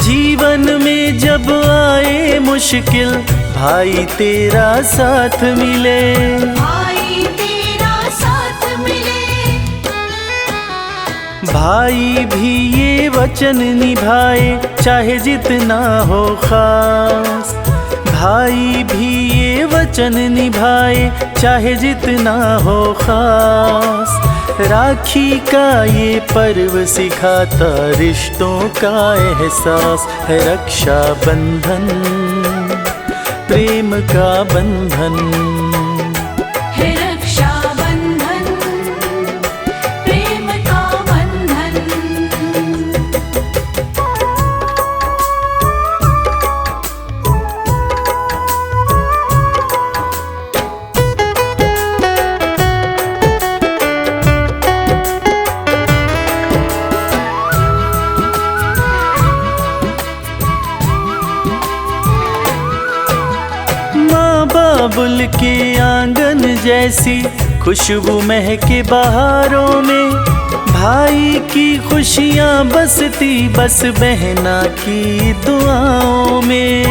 जीवन में जब आए मुश्किल भाई तेरा साथ मिले। भाई तेरा साथ मिले। भाई भी ये वचन निभाए चाहे जितना हो खास। भाई भी ये वचन निभाए चाहे जितना हो खास। राखी का ये पर्व सिखाता रिश्तों का एहसास है। रक्षा बंधन प्रेम का बंधन है, रक्षा बंधन प्रेम का बंधन। बाबुल के आंगन जैसी खुशबू महके बहारों में। भाई की खुशियाँ बसती बस बहना की दुआओं में।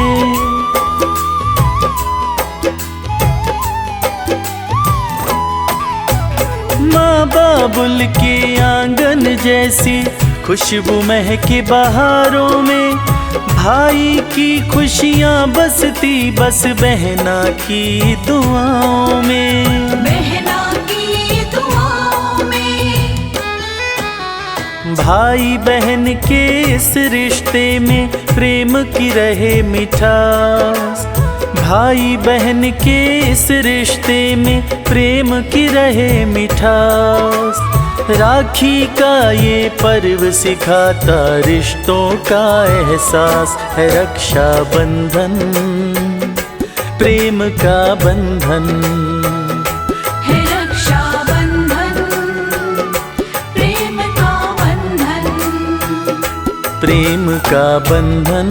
माँ बाबुल के आंगन जैसी खुशबू महके बहारों में। भाई की खुशियाँ बसती बस बहना की दुआओं में। बहना की दुआओं में। भाई बहन के इस रिश्ते में प्रेम की रहे मिठास। भाई बहन के इस रिश्ते में प्रेम की रहे मिठास। राखी का ये पर्व सिखाता रिश्तों का एहसास है। रक्षा बंधन प्रेम का बंधन है। रक्षा बंधन प्रेम का बंधन। प्रेम का बंधन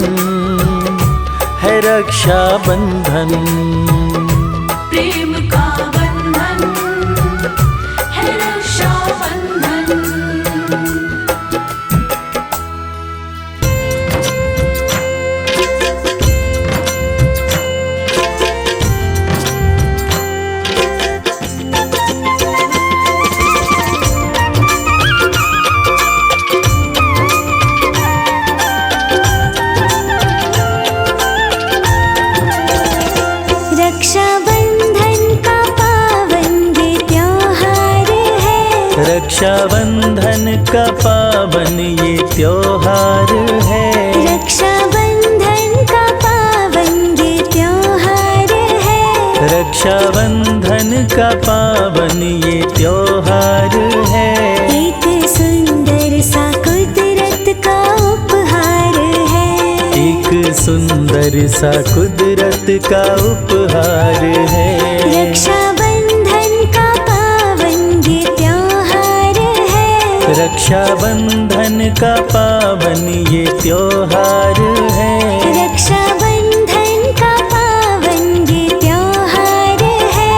है। रक्षा बंधन प्रेम का बंधन है। रक्षा बंधन। रक्षाबंधन का पावन ये त्योहार है। रक्षाबंधन का पावन ये त्योहार है। रक्षाबंधन का पावन ये त्योहार है। एक सुंदर सा कुदरत का उपहार है। एक सुंदर सा कुदरत का उपहार है। रक्षाबंधन का पावन ये त्योहार है। रक्षाबंधन का पावन ये त्योहार है। रक्षाबंधन का पावन ये त्योहार है।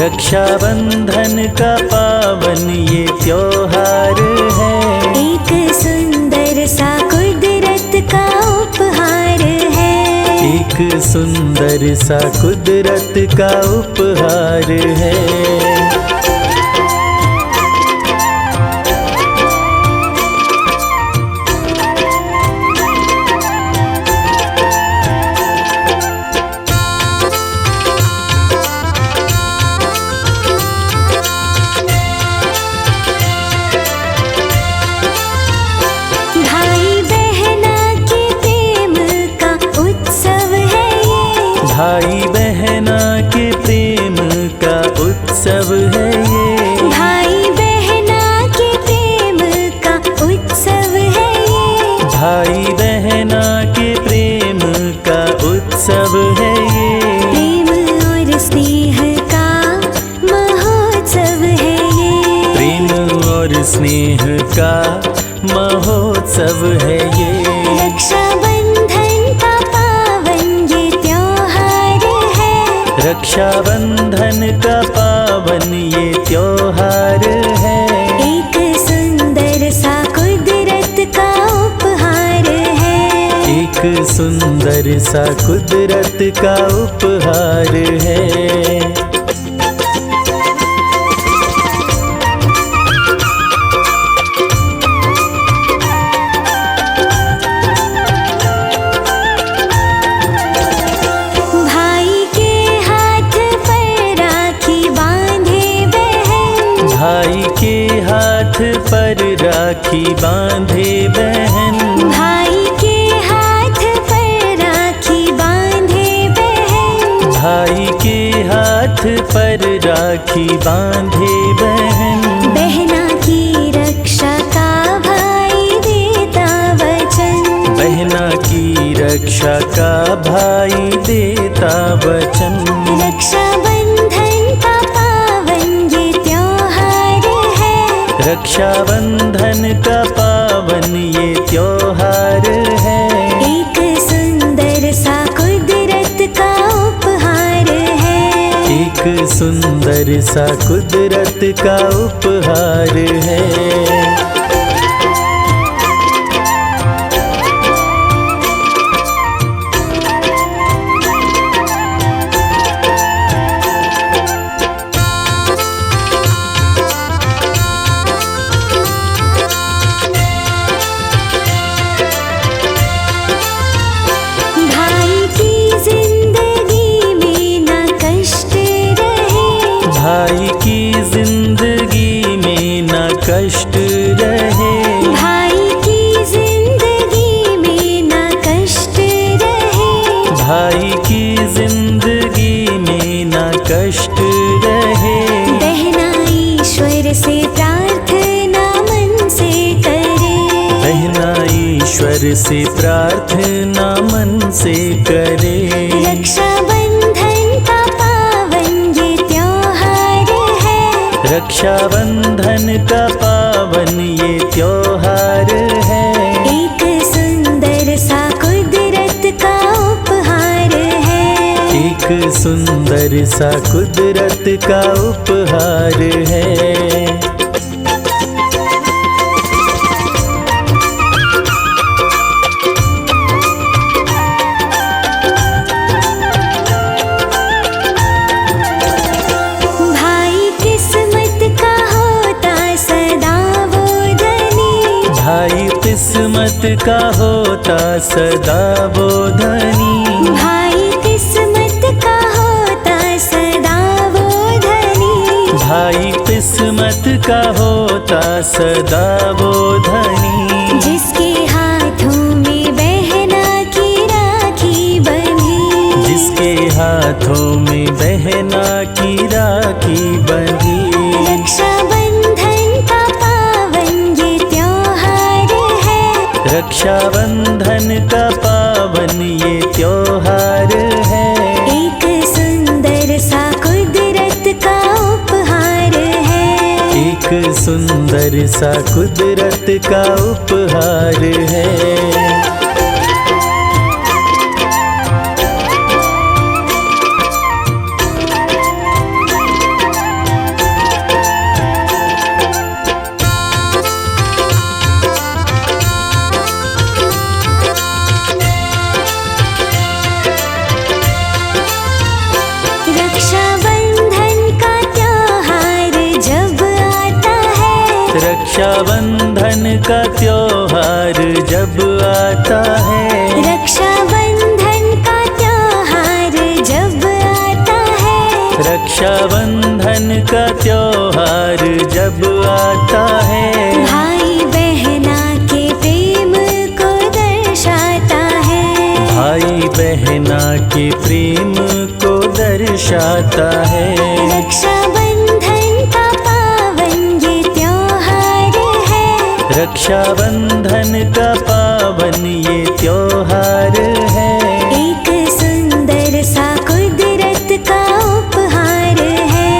रक्षाबंधन का पावन ये त्योहार है। एक सुंदर सा कुदरत का उपहार है। एक सुंदर सा कुदरत का उपहार है। भाई बहना के प्रेम का उत्सव है ये। भाई बहना के प्रेम का उत्सव है ये। भाई बहना के प्रेम का उत्सव है ये। प्रेम और स्नेह का महोत्सव है ये। प्रेम और स्नेह का महोत्सव है ये। रक्षाबंधन का पावन ये त्योहार है। रक्षाबंधन का पावन ये त्योहार है। एक सुंदर सा कुदरत का उपहार है। एक सुंदर सा कुदरत का उपहार है। भाई के हाथ पर राखी बांधे बहन। भाई के हाथ पर राखी बांधे बहन। भाई के हाथ पर राखी बांधे बहन। बहना की रक्षा का भाई देता वचन। बहना की रक्षा का भाई देता वचन। रक्षाबंधन का पावन ये त्योहार है। रक्षाबंधन का पावन ये त्योहार है। एक सुंदर सा कुदरत का उपहार है। एक सुंदर सा कुदरत का उपहार है। कष्ट रहे। बहना ईश्वर से प्रार्थना मन से करे। बहना ईश्वर से प्रार्थना मन से करे। रक्षाबंधन का पावन ये त्योहार है। रक्षाबंधन का पावन ये त्योहार है। एक सुंदर सा कुदरत का उपहार है। एक सुंदर सा कुदरत का उपहार है। भाई किस्मत का होता सदा वो धनी। भाई किस्मत का होता सदा वो धनी। भाई किस्मत का होता सदा वो धनी। भाई किस्मत का होता सदा वो धनी। जिसके हाथों में बहना की राखी बंधी। जिसके हाथों में बहना की राखी बंधी। रक्षाबंधन का पावन ये त्योहार है। रक्षाबंधन का पावन ये त्योहार है। एक सुंदर सा कुदरत का उपहार है। एक सुंदर सा कुदरत का उपहार है। रक्षाबंधन का त्योहार जब आता है। रक्षाबंधन का त्योहार जब आता है। रक्षाबंधन का त्योहार जब आता है। रक्षाबंधन का त्योहार जब आता है। भाई बहना के प्रेम को दर्शाता है। भाई बहना के प्रेम को दर्शाता है। रक्षाबंधन का पावन ये त्योहार है। रक्षाबंधन का पावन ये त्योहार है। एक सुंदर सा कुदरत का उपहार है।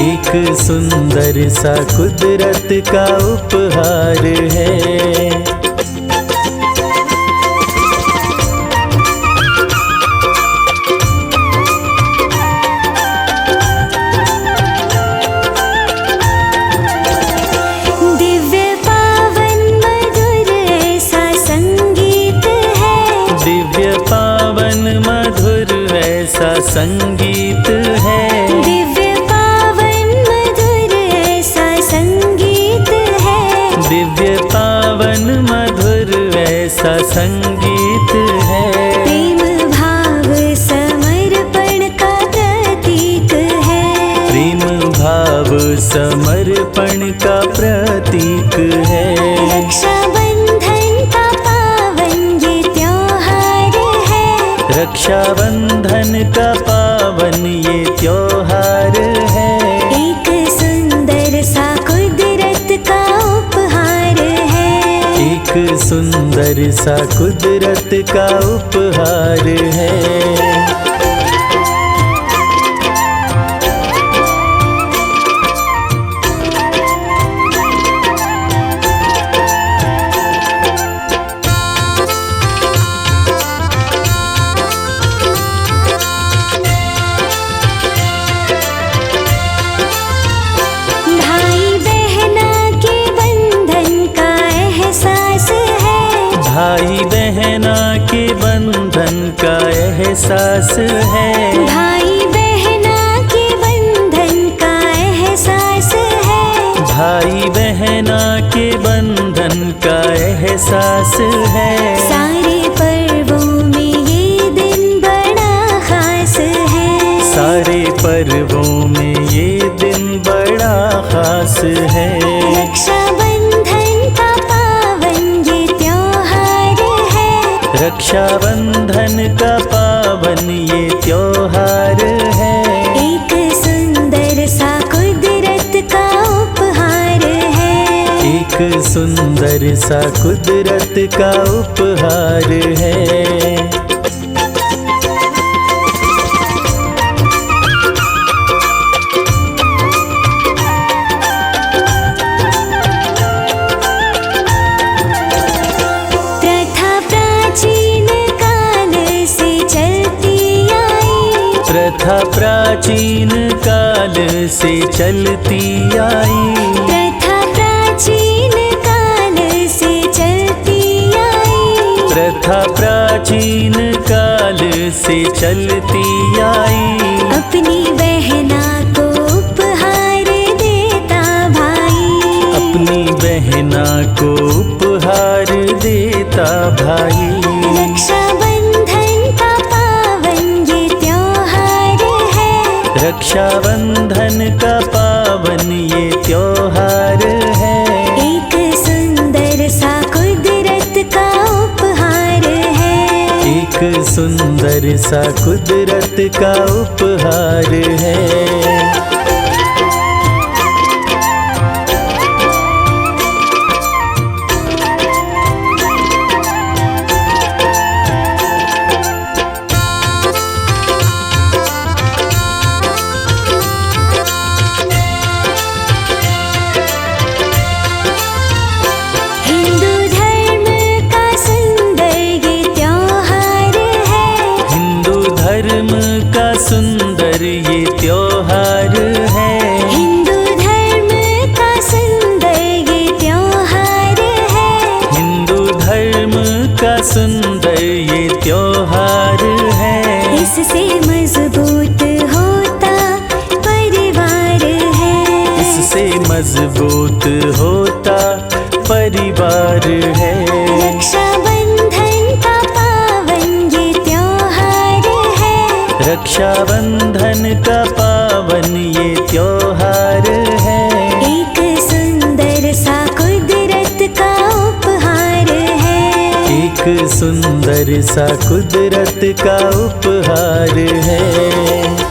एक सुंदर सा कुदरत का उपहार है। दिव्य पावन मधुर ऐसा संगीत है। दिव्य पावन मधुर ऐसा संगीत है। दिव्य पावन मधुर ऐसा संगीत है। दिव्य पावन मधुर ऐसा संगीत है। प्रेम भाव समर्पण का प्रतीक है। प्रेम भाव समर्पण का प्रतीक है। रक्षाबंधन का पावन ये त्योहार है। रक्षाबंधन का पावन ये त्योहार है। एक सुंदर सा कुदरत का उपहार है। एक सुंदर सा कुदरत का उपहार है। भाई बहना के बंधन का एहसास है। भाई बहना के बंधन का एहसास है। भाई बहना के बंधन का एहसास है। भाई बहना के बंधन का एहसास है। सारे पर्वों में ये दिन बड़ा खास है। सारे पर्वों में ये दिन बड़ा खास है। रक्षाबंधन का पावन ये त्योहार है। रक्षाबंधन का पावन ये त्योहार है। एक सुंदर सा कुदरत का उपहार है। प्रथा प्राचीन काल से चलती आई। प्रथा प्राचीन काल से चलती आई। प्रथा प्राचीन काल से चलती आई। अपनी बहना को उपहार देता भाई। अपनी बहना को उपहार देता भाई। रक्षाबंधन का पावन ये त्योहार है। एक सुंदर सा कुदरत का उपहार है। एक सुंदर सा कुदरत का उपहार है। सुंदर ये त्योहार है। हिंदू धर्म का सुंदर ये त्योहार है। हिंदू धर्म का सुंदर ये त्योहार है। इससे मजबूत होता परिवार है। इससे मजबूत होता परिवार है। रक्षाबंधन का पावन ये त्योहार है। एक सुंदर सा कुदरत का उपहार है। एक सुंदर सा कुदरत का उपहार है।